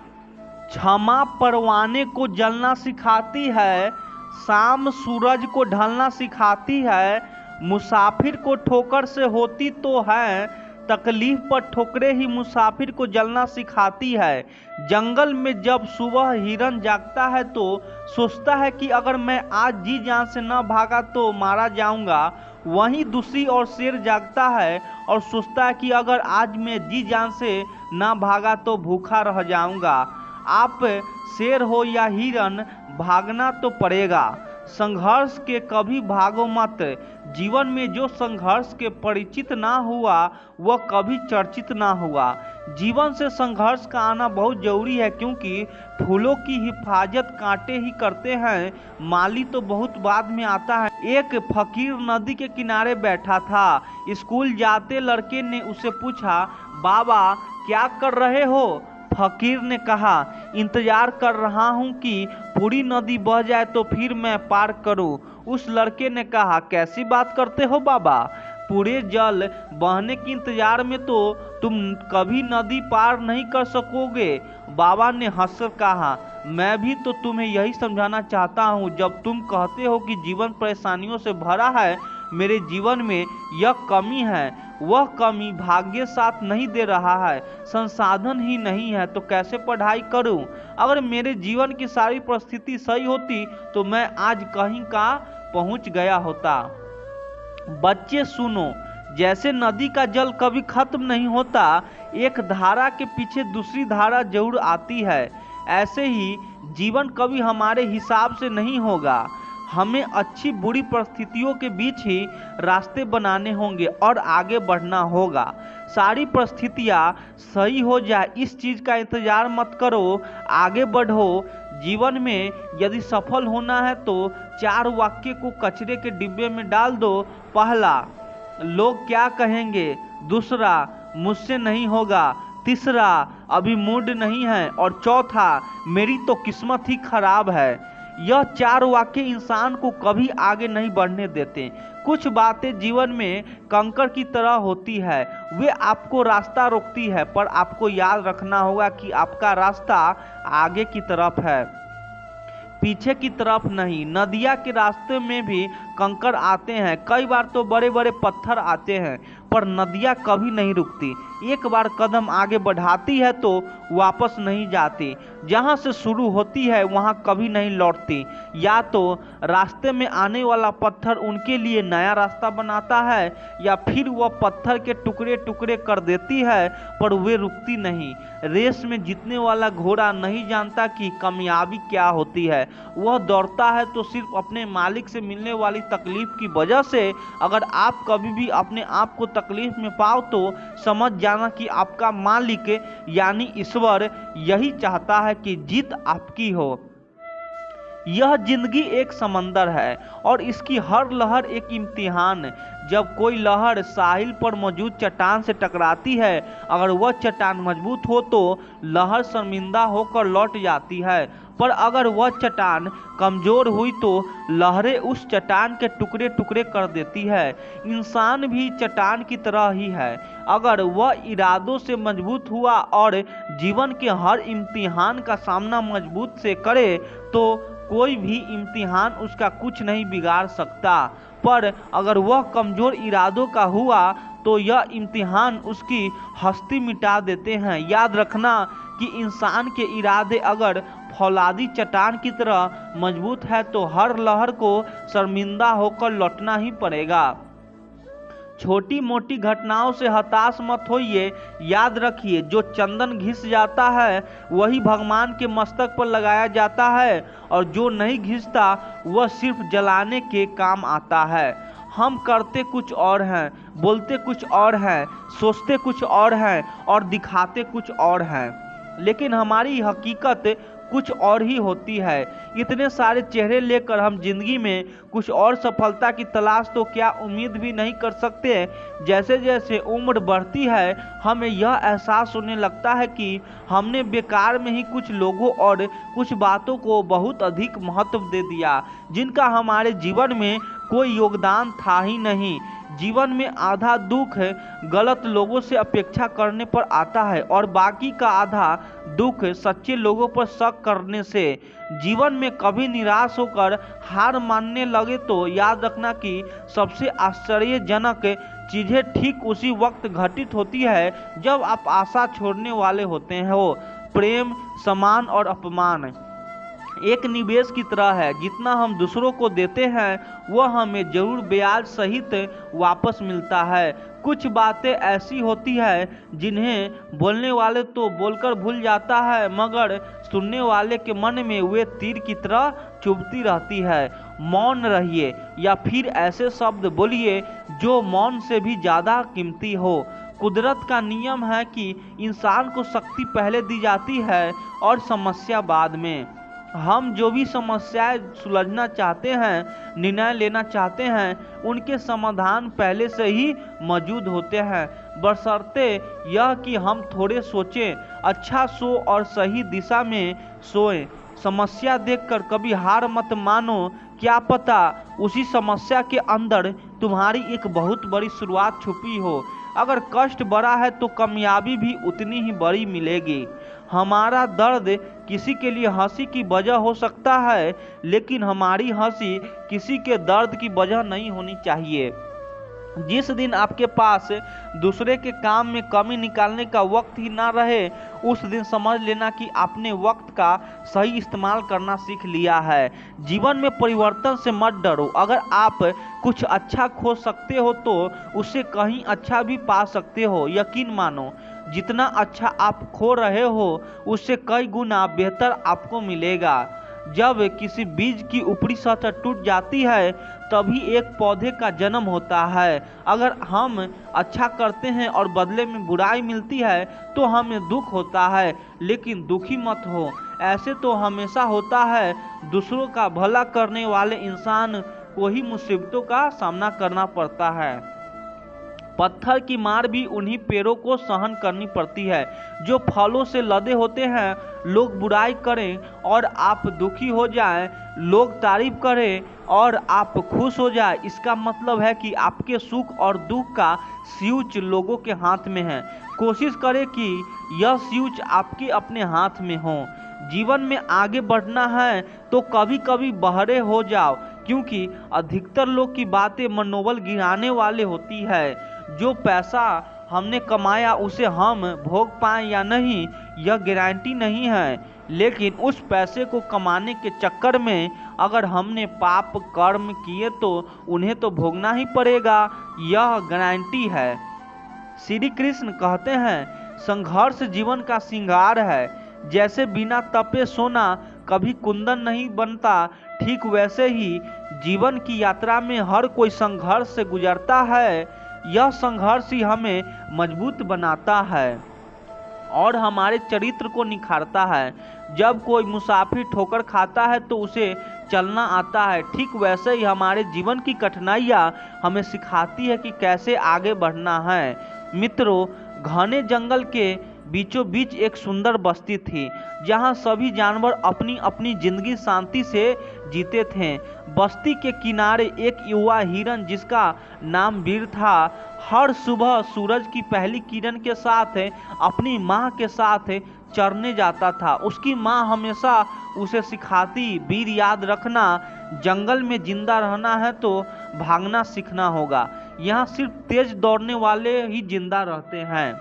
क्षमा परवाने को जलना सिखाती है, शाम सूरज को ढलना सिखाती है, मुसाफिर को ठोकर से होती तो है, तकलीफ पर ठोकरे ही मुसाफिर को जलना सिखाती है। जंगल में जब सुबह हिरन जागता है तो सोचता है कि अगर मैं आज जी जान से न भागा तो मारा जाऊंगा। वहीं दूसरी ओर शेर जागता है और सोचता है कि अगर आज मैं जी जान से न भागा तो भूखा रह जाऊंगा। आप शेर हो या हिरन, भागना तो पड़ेगा। संघर्ष के कभी भागो मत। जीवन में जो संघर्ष के परिचित ना हुआ वह कभी चर्चित ना हुआ। जीवन से संघर्ष का आना बहुत जरूरी है, क्योंकि फूलों की हिफाजत कांटे ही करते हैं, माली तो बहुत बाद में आता है। एक फकीर नदी के किनारे बैठा था। स्कूल जाते लड़के ने उसे पूछा, बाबा क्या कर रहे हो? फकीर ने कहा, इंतजार कर रहा हूँ कि पूरी नदी बह जाए तो फिर मैं पार करूँ। उस लड़के ने कहा, कैसी बात करते हो बाबा? पूरे जल बहने के इंतजार में तो तुम कभी नदी पार नहीं कर सकोगे। बाबा ने हंसकर कहा, मैं भी तो तुम्हें यही समझाना चाहता हूँ। जब तुम कहते हो कि जीवन परेशानियों से भरा है, मेरे जीवन में यह कमी है, वह कमी भाग्य साथ नहीं दे रहा है, संसाधन ही नहीं है, तो कैसे पढ़ाई करूं? अगर मेरे जीवन की सारी परिस्थिति सही होती तो मैं आज कहीं का पहुंच गया होता। बच्चे सुनो, जैसे नदी का जल कभी खत्म नहीं होता, एक धारा के पीछे दूसरी धारा जरूर आती है, ऐसे ही जीवन कभी हमारे हिसाब से नहीं होगा। हमें अच्छी बुरी परिस्थितियों के बीच ही रास्ते बनाने होंगे और आगे बढ़ना होगा। सारी परिस्थितियाँ सही हो जाए इस चीज़ का इंतजार मत करो, आगे बढ़ो। जीवन में यदि सफल होना है तो 4 वाक्य को कचरे के डिब्बे में डाल दो। पहला, लोग क्या कहेंगे। दूसरा, मुझसे नहीं होगा। तीसरा, अभी मूड नहीं है। और चौथा, मेरी तो किस्मत ही खराब है। यह 4 वाक्य इंसान को कभी आगे नहीं बढ़ने देते। कुछ बातें जीवन में कंकर की तरह होती है, वे आपको रास्ता रोकती है, पर आपको याद रखना होगा कि आपका रास्ता आगे की तरफ है, पीछे की तरफ नहीं। नदिया के रास्ते में भी कंकर आते हैं, कई बार तो बड़े बड़े पत्थर आते हैं, पर नदियाँ कभी नहीं रुकती। एक बार कदम आगे बढ़ाती है तो वापस नहीं जाती। जहाँ से शुरू होती है वहाँ कभी नहीं लौटती। या तो रास्ते में आने वाला पत्थर उनके लिए नया रास्ता बनाता है, या फिर वह पत्थर के टुकड़े टुकड़े कर देती है, पर वे रुकती नहीं। रेस में जीतने वाला घोड़ा नहीं जानता कि कामयाबी क्या होती है। वह दौड़ता है तो सिर्फ अपने मालिक से मिलने वाली तकलीफ की वजह से। अगर आप कभी भी अपने आप को तकलीफ में पाओ तो समझ जाना कि आपका मालिक यानी ईश्वर यही चाहता है कि जीत आपकी हो। यह जिंदगी एक समंदर है और इसकी हर लहर एक इम्तिहान। जब कोई लहर साहिल पर मौजूद चट्टान से टकराती है, अगर वह चट्टान मजबूत हो तो लहर शर्मिंदा होकर लौट जाती है, पर अगर वह चट्टान कमजोर हुई तो लहरें उस चट्टान के टुकड़े टुकड़े कर देती है। इंसान भी चट्टान की तरह ही है। अगर वह इरादों से मजबूत हुआ और जीवन के हर इम्तिहान का सामना मजबूत से करे तो कोई भी इम्तिहान उसका कुछ नहीं बिगाड़ सकता। पर अगर वह कमजोर इरादों का हुआ तो यह इम्तिहान उसकी हस्ती मिटा देते हैं। याद रखना कि इंसान के इरादे अगर फौलादी चट्टान की तरह मजबूत है तो हर लहर को शर्मिंदा होकर लौटना ही पड़ेगा। छोटी मोटी घटनाओं से हताश मत होइए। याद रखिए, जो चंदन घिस जाता है वही भगवान के मस्तक पर लगाया जाता है, और जो नहीं घिसता वह सिर्फ जलाने के काम आता है। हम करते कुछ और हैं, बोलते कुछ और हैं, सोचते कुछ और हैं और दिखाते कुछ और हैं, लेकिन हमारी हकीकत कुछ और ही होती है। इतने सारे चेहरे लेकर हम जिंदगी में कुछ और सफलता की तलाश तो क्या उम्मीद भी नहीं कर सकते। जैसे जैसे उम्र बढ़ती है हमें यह एहसास होने लगता है कि हमने बेकार में ही कुछ लोगों और कुछ बातों को बहुत अधिक महत्व दे दिया, जिनका हमारे जीवन में कोई योगदान था ही नहीं। जीवन में आधा दुख गलत लोगों से अपेक्षा करने पर आता है और बाकी का आधा दुख सच्चे लोगों पर शक करने से। जीवन में कभी निराश होकर हार मानने लगे तो याद रखना कि सबसे आश्चर्यजनक चीजें ठीक उसी वक्त घटित होती है जब आप आशा छोड़ने वाले होते हो। प्रेम, सम्मान और अपमान एक निवेश की तरह है। जितना हम दूसरों को देते हैं वह हमें जरूर ब्याज सहित वापस मिलता है। कुछ बातें ऐसी होती है जिन्हें बोलने वाले तो बोलकर भूल जाता है, मगर सुनने वाले के मन में वे तीर की तरह चुभती रहती है। मौन रहिए या फिर ऐसे शब्द बोलिए जो मौन से भी ज़्यादा कीमती हो। कुदरत का नियम है कि इंसान को शक्ति पहले दी जाती है और समस्या बाद में। हम जो भी समस्याएं सुलझना चाहते हैं, निर्णय लेना चाहते हैं, उनके समाधान पहले से ही मौजूद होते हैं, बशर्ते यह कि हम थोड़े सोचें, अच्छा सो और सही दिशा में सोएं। समस्या देखकर कभी हार मत मानो, क्या पता उसी समस्या के अंदर तुम्हारी एक बहुत बड़ी शुरुआत छुपी हो। अगर कष्ट बड़ा है तो कामयाबी भी उतनी ही बड़ी मिलेगी। हमारा दर्द किसी के लिए हंसी की वजह हो सकता है, लेकिन हमारी हंसी किसी के दर्द की वजह नहीं होनी चाहिए। जिस दिन आपके पास दूसरे के काम में कमी निकालने का वक्त ही ना रहे, उस दिन समझ लेना कि आपने वक्त का सही इस्तेमाल करना सीख लिया है। जीवन में परिवर्तन से मत डरो। अगर आप कुछ अच्छा खो सकते हो तो उससे कहीं अच्छा भी पा सकते हो। यकीन मानो, जितना अच्छा आप खो रहे हो उससे कई गुना बेहतर आपको मिलेगा। जब किसी बीज की ऊपरी सतह टूट जाती है तभी एक पौधे का जन्म होता है। अगर हम अच्छा करते हैं और बदले में बुराई मिलती है तो हमें दुख होता है, लेकिन दुखी मत हो। ऐसे तो हमेशा होता है। दूसरों का भला करने वाले इंसान को ही मुसीबतों का सामना करना पड़ता है। पत्थर की मार भी उन्हीं पेड़ों को सहन करनी पड़ती है जो फलों से लदे होते हैं। लोग बुराई करें और आप दुखी हो जाएं, लोग तारीफ करें और आप खुश हो जाएं, इसका मतलब है कि आपके सुख और दुख का स्विच लोगों के हाथ में है। कोशिश करें कि यह स्विच आपके अपने हाथ में हो। जीवन में आगे बढ़ना है तो कभी कभी बहरे हो जाओ, क्योंकि अधिकतर लोग की बातें मनोबल गिराने वाले होती है। जो पैसा हमने कमाया उसे हम भोग पाएं या नहीं यह गारंटी नहीं है, लेकिन उस पैसे को कमाने के चक्कर में अगर हमने पाप कर्म किए तो उन्हें तो भोगना ही पड़ेगा, यह गारंटी है। श्री कृष्ण कहते हैं संघर्ष जीवन का श्रृंगार है। जैसे बिना तपे सोना कभी कुंदन नहीं बनता, ठीक वैसे ही जीवन की यात्रा में हर कोई संघर्ष से गुजरता है। यह संघर्ष ही हमें मजबूत बनाता है और हमारे चरित्र को निखारता है। जब कोई मुसाफिर ठोकर खाता है तो उसे चलना आता है, ठीक वैसे ही हमारे जीवन की कठिनाइयाँ हमें सिखाती है कि कैसे आगे बढ़ना है। मित्रों, घने जंगल के बीचों बीच एक सुंदर बस्ती थी जहां सभी जानवर अपनी अपनी जिंदगी शांति से जीते थे। बस्ती के किनारे एक युवा हिरन जिसका नाम वीर था, हर सुबह सूरज की पहली किरण के साथ अपनी मां के साथ चरने जाता था। उसकी मां हमेशा उसे सिखाती, वीर याद रखना, जंगल में जिंदा रहना है तो भागना सीखना होगा। यहाँ सिर्फ तेज दौड़ने वाले ही जिंदा रहते हैं।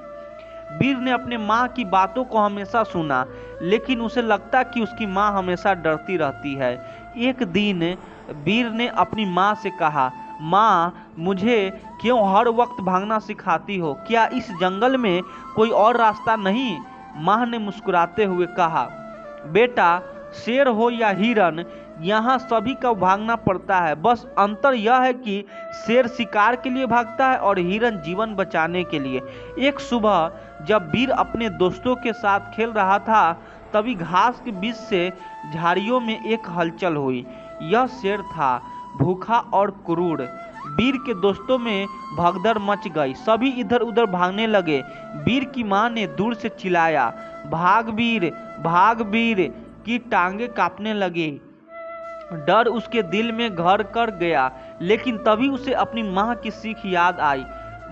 वीर ने अपने माँ की बातों को हमेशा सुना, लेकिन उसे लगता कि उसकी माँ हमेशा डरती रहती है। एक दिन वीर ने अपनी माँ से कहा, माँ, मुझे क्यों हर वक्त भागना सिखाती हो? क्या इस जंगल में कोई और रास्ता नहीं? माँ ने मुस्कुराते हुए कहा, बेटा, शेर हो या हिरन, यहाँ सभी का भागना पड़ता है। बस अंतर यह है कि शेर शिकार के लिए भागता है और हिरन जीवन बचाने के लिए। एक सुबह जब वीर अपने दोस्तों के साथ खेल रहा था, तभी घास के बीच से झाड़ियों में एक हलचल हुई। यह शेर था, भूखा और क्रूर। वीर के दोस्तों में भगदड़ मच गई, सभी इधर उधर भागने लगे। वीर की माँ ने दूर से चिल्लाया, भाग वीर, भाग वीर, की टांगे कांपने लगी। डर उसके दिल में घर कर गया, लेकिन तभी उसे अपनी माँ की सीख याद आई।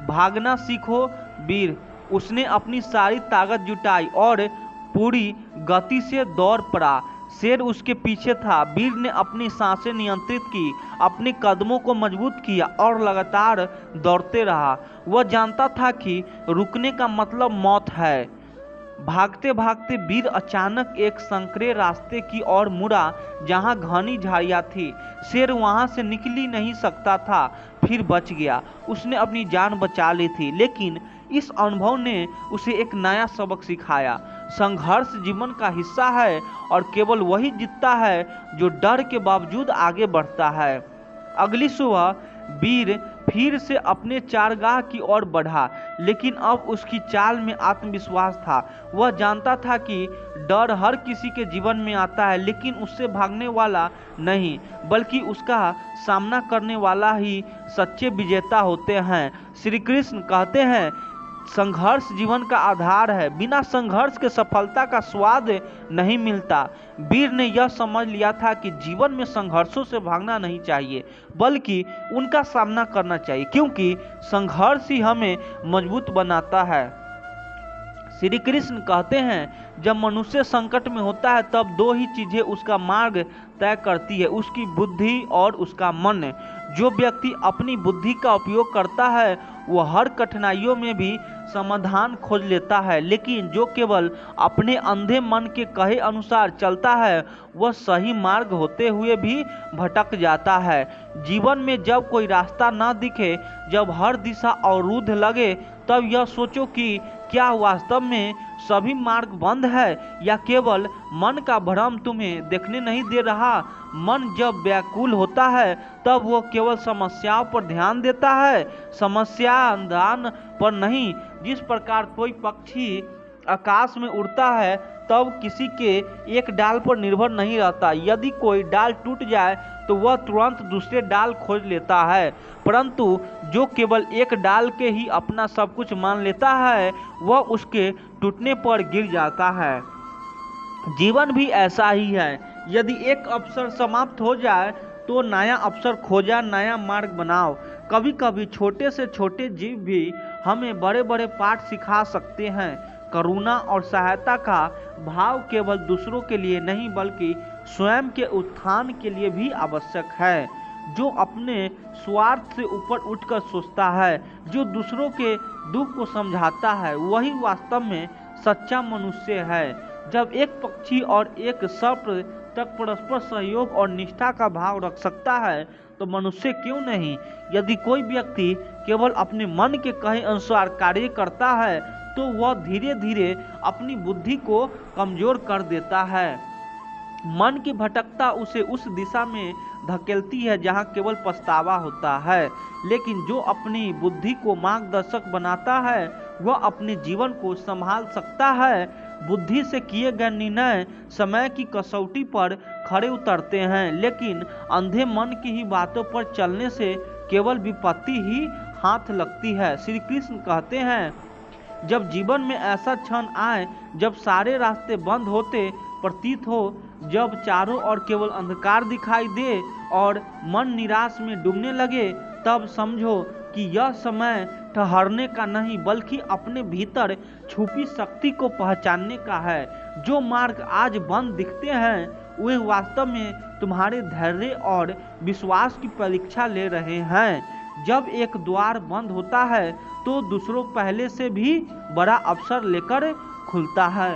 भागना सीखो वीर। उसने अपनी सारी ताकत जुटाई और पूरी गति से दौड़ पड़ा। शेर उसके पीछे था। वीर ने अपनी सांसें नियंत्रित की, अपने कदमों को मजबूत किया और लगातार दौड़ते रहा। वह जानता था कि रुकने का मतलब मौत है। भागते भागते वीर अचानक एक संकरे रास्ते की ओर मुड़ा जहां घनी झाड़ियां थी। शेर वहां से निकल ही नहीं सकता था, फिर बच गया। उसने अपनी जान बचा ली थी, लेकिन इस अनुभव ने उसे एक नया सबक सिखाया। संघर्ष जीवन का हिस्सा है और केवल वही जीतता है जो डर के बावजूद आगे बढ़ता है। अगली सुबह वीर फिर से अपने चारगाह की ओर बढ़ा, लेकिन अब उसकी चाल में आत्मविश्वास था। वह जानता था कि डर हर किसी के जीवन में आता है, लेकिन उससे भागने वाला नहीं, बल्कि उसका सामना करने वाला ही सच्चे विजेता होते हैं। श्री कृष्ण कहते हैं, संघर्ष जीवन का आधार है। बिना संघर्ष के सफलता का स्वाद नहीं मिलता। वीर ने यह समझ लिया था कि जीवन में संघर्षों से भागना नहीं चाहिए, बल्कि उनका सामना करना चाहिए, क्योंकि संघर्ष ही हमें मजबूत बनाता है। श्री कृष्ण कहते हैं, जब मनुष्य संकट में होता है तब दो ही चीजें उसका मार्ग तय करती है, उसकी बुद्धि और उसका मन। जो व्यक्ति अपनी बुद्धि का उपयोग करता है वह हर कठिनाइयों में भी समाधान खोज लेता है, लेकिन जो केवल अपने अंधे मन के कहे अनुसार चलता है वह सही मार्ग होते हुए भी भटक जाता है। जीवन में जब कोई रास्ता न दिखे, जब हर दिशा अवरुद्ध लगे, तब यह सोचो कि क्या वास्तव में सभी मार्ग बंद है या केवल मन का भ्रम तुम्हें देखने नहीं दे रहा। मन जब व्याकुल होता है तब वो केवल समस्याओं पर ध्यान देता है, समाधान पर नहीं। जिस प्रकार कोई पक्षी आकाश में उड़ता है तब किसी के एक डाल पर निर्भर नहीं रहता। यदि कोई डाल टूट जाए तो वह तुरंत दूसरे डाल खोज लेता है, परंतु जो केवल एक डाल के ही अपना सब कुछ मान लेता है वह उसके टूटने पर गिर जाता है। जीवन भी ऐसा ही है। यदि एक अवसर समाप्त हो जाए तो नया अवसर खोजा, नया मार्ग बनाओ। कभी कभी छोटे से छोटे जीव भी हमें बड़े बड़े पाठ सिखा सकते हैं। करुणा और सहायता का भाव केवल दूसरों के लिए नहीं बल्कि स्वयं के उत्थान के लिए भी आवश्यक है। जो अपने स्वार्थ से ऊपर उठकर सोचता है, जो दूसरों के दुख को समझाता है, वही वास्तव में सच्चा मनुष्य है। जब एक पक्षी और एक सर्प तक परस्पर सहयोग और निष्ठा का भाव रख सकता है तो मनुष्य क्यों नहीं। यदि कोई व्यक्ति केवल अपने मन के कहे अनुसार कार्य करता है तो वह धीरे धीरे अपनी बुद्धि को कमजोर कर देता है। मन की भटकता उसे उस दिशा में धकेलती है जहाँ केवल पछतावा होता है, लेकिन जो अपनी बुद्धि को मार्गदर्शक बनाता है वह अपने जीवन को संभाल सकता है। बुद्धि से किए गए निर्णय समय की कसौटी पर खड़े उतरते हैं, लेकिन अंधे मन की ही बातों पर चलने से केवल विपत्ति ही हाथ लगती है। श्री कृष्ण कहते हैं, जब जीवन में ऐसा क्षण आए जब सारे रास्ते बंद होते प्रतीत हो, जब चारों ओर केवल अंधकार दिखाई दे और मन निराश में डूबने लगे, तब समझो कि यह समय ठहरने का नहीं बल्कि अपने भीतर छुपी शक्ति को पहचानने का है। जो मार्ग आज बंद दिखते हैं वे वास्तव में तुम्हारे धैर्य और विश्वास की परीक्षा ले रहे हैं। जब एक द्वार बंद होता है तो दूसरों पहले से भी बड़ा अवसर लेकर खुलता है,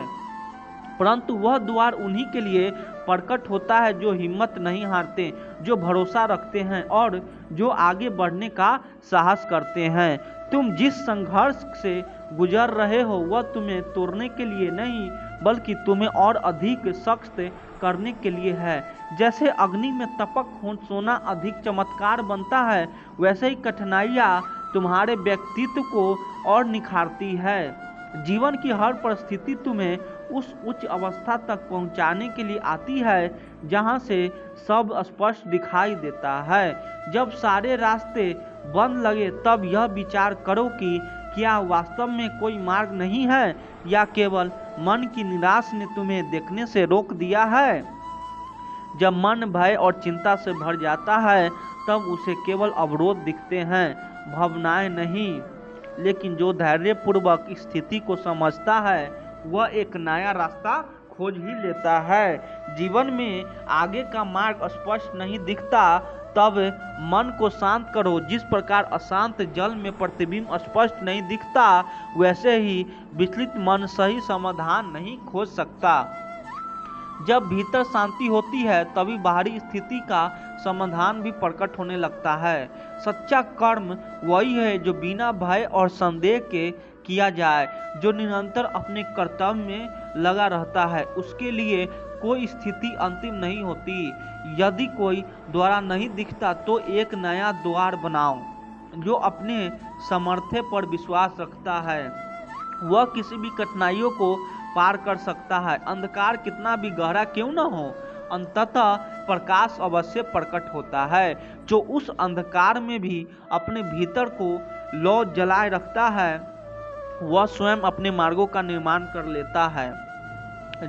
परंतु वह द्वार उन्हीं के लिए प्रकट होता है जो हिम्मत नहीं हारते, जो भरोसा रखते हैं और जो आगे बढ़ने का साहस करते हैं। तुम जिस संघर्ष से गुजर रहे हो वह तुम्हें तोड़ने के लिए नहीं बल्कि तुम्हें और अधिक सख्त करने के लिए है। जैसे अग्नि में तपक हो सोना अधिक चमत्कार बनता है, वैसे ही कठिनाइयाँ तुम्हारे व्यक्तित्व को और निखारती है। जीवन की हर परिस्थिति तुम्हें उस उच्च अवस्था तक पहुंचाने के लिए आती है जहां से सब स्पष्ट दिखाई देता है। जब सारे रास्ते बंद लगे तब यह विचार करो कि क्या वास्तव में कोई मार्ग नहीं है या केवल मन की निराश ने तुम्हें देखने से रोक दिया है। जब मन भय और चिंता से भर जाता है तब उसे केवल अवरोध दिखते हैं, भावनाएं नहीं। लेकिन जो धैर्यपूर्वक स्थिति को समझता है वह एक नया रास्ता खोज ही लेता है। जीवन में आगे का मार्ग स्पष्ट नहीं दिखता तब मन को शांत करो। जिस प्रकार अशांत जल में प्रतिबिंब स्पष्ट नहीं दिखता वैसे ही विचलित मन सही समाधान नहीं खोज सकता। जब भीतर शांति होती है तभी बाहरी स्थिति का समाधान भी प्रकट होने लगता है। सच्चा कर्म वही है जो बिना भय और संदेह के किया जाए, जो निरंतर अपने कर्तव्य में लगा रहता है। उसके लिए कोई स्थिति अंतिम नहीं होती। यदि कोई द्वार नहीं दिखता तो एक नया द्वार बनाओ। जो अपने सामर्थ्य पर विश्वास रखता है वह किसी भी कठिनाइयों को पार कर सकता है। अंधकार कितना भी गहरा क्यों न हो, अंततः प्रकाश अवश्य प्रकट होता है। जो उस अंधकार में भी अपने भीतर को लौ जलाए रखता है वह स्वयं अपने मार्गों का निर्माण कर लेता है।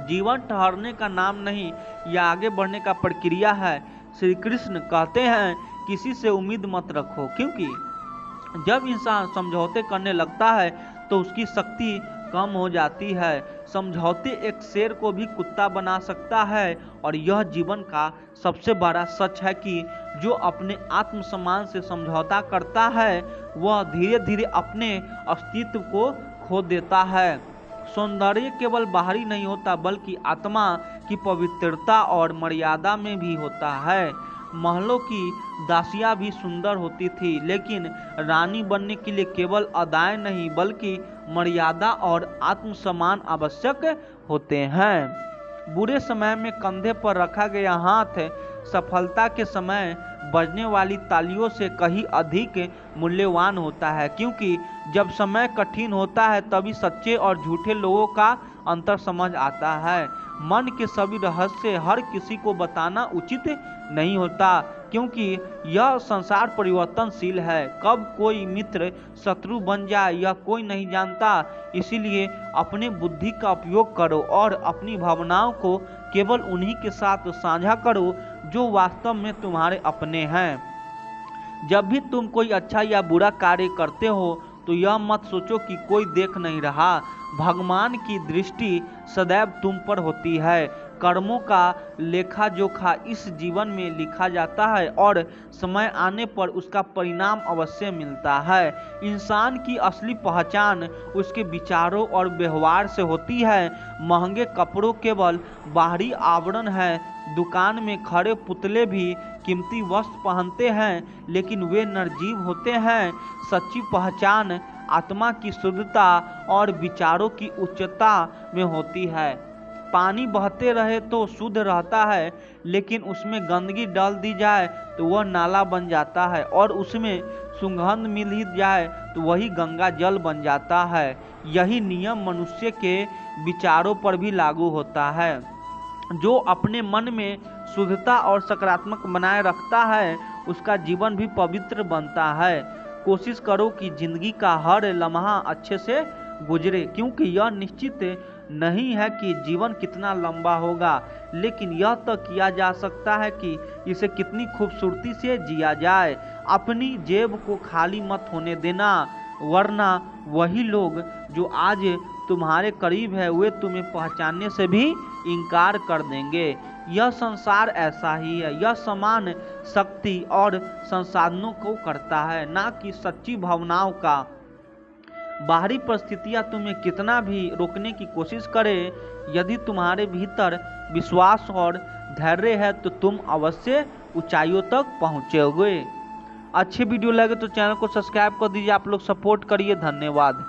जीवन ठहरने का नाम नहीं, यह आगे बढ़ने का प्रक्रिया है। श्री कृष्ण कहते हैं, किसी से उम्मीद मत रखो, क्योंकि जब इंसान समझौते करने लगता है तो उसकी शक्ति कम हो जाती है। समझौते एक शेर को भी कुत्ता बना सकता है और यह जीवन का सबसे बड़ा सच है कि जो अपने आत्मसम्मान से समझौता करता है वह धीरे धीरे अपने अस्तित्व को खो देता है। सौंदर्य केवल बाहरी नहीं होता बल्कि आत्मा की पवित्रता और मर्यादा में भी होता है। महलों की दासियां भी सुंदर होती थी, लेकिन रानी बनने के लिए केवल अदाएं नहीं बल्कि मर्यादा और आत्मसम्मान आवश्यक होते हैं। बुरे समय में कंधे पर रखा गया हाथ सफलता के समय बजने वाली तालियों से कहीं अधिक मूल्यवान होता है, क्योंकि जब समय कठिन होता है तभी सच्चे और झूठे लोगों का अंतर समझ आता है। मन के सभी रहस्य हर किसी को बताना उचित नहीं होता, क्योंकि यह संसार परिवर्तनशील है। कब कोई मित्र शत्रु बन जाए यह कोई नहीं जानता। इसीलिए अपने बुद्धि का उपयोग करो और अपनी भावनाओं को केवल उन्हीं के साथ साझा करो जो वास्तव में तुम्हारे अपने हैं। जब भी तुम कोई अच्छा या बुरा कार्य करते हो तो यह मत सोचो कि कोई देख नहीं रहा। भगवान की दृष्टि सदैव तुम पर होती है। कर्मों का लेखा जोखा इस जीवन में लिखा जाता है और समय आने पर उसका परिणाम अवश्य मिलता है। इंसान की असली पहचान उसके विचारों और व्यवहार से होती है। महंगे कपड़ों केवल बाहरी आवरण है। दुकान में खड़े पुतले भी कीमती वस्त्र पहनते हैं, लेकिन वे निर्जीव होते हैं। सच्ची पहचान आत्मा की शुद्धता और विचारों की उच्चता में होती है। पानी बहते रहे तो शुद्ध रहता है, लेकिन उसमें गंदगी डाल दी जाए तो वह नाला बन जाता है, और उसमें सुगंध मिल ही जाए तो वही गंगा जल बन जाता है। यही नियम मनुष्य के विचारों पर भी लागू होता है। जो अपने मन में शुद्धता और सकारात्मक बनाए रखता है, उसका जीवन भी पवित्र बनता है। कोशिश करो कि जिंदगी का हर लम्हा अच्छे से गुजरे, क्योंकि यह निश्चित नहीं है कि जीवन कितना लंबा होगा, लेकिन यह तो किया जा सकता है कि इसे कितनी खूबसूरती से जिया जाए। अपनी जेब को खाली मत होने देना, वरना वही लोग जो आज तुम्हारे करीब है वे तुम्हें पहचानने से भी इनकार कर देंगे। यह संसार ऐसा ही है, यह समान शक्ति और संसाधनों को करता है, ना कि सच्ची भावनाओं का। बाहरी परिस्थितियां तुम्हें कितना भी रोकने की कोशिश करे, यदि तुम्हारे भीतर विश्वास और धैर्य है तो तुम अवश्य ऊंचाइयों तक पहुंचोगे। अच्छी वीडियो लगे तो चैनल को सब्सक्राइब कर दीजिए। आप लोग सपोर्ट करिए। धन्यवाद।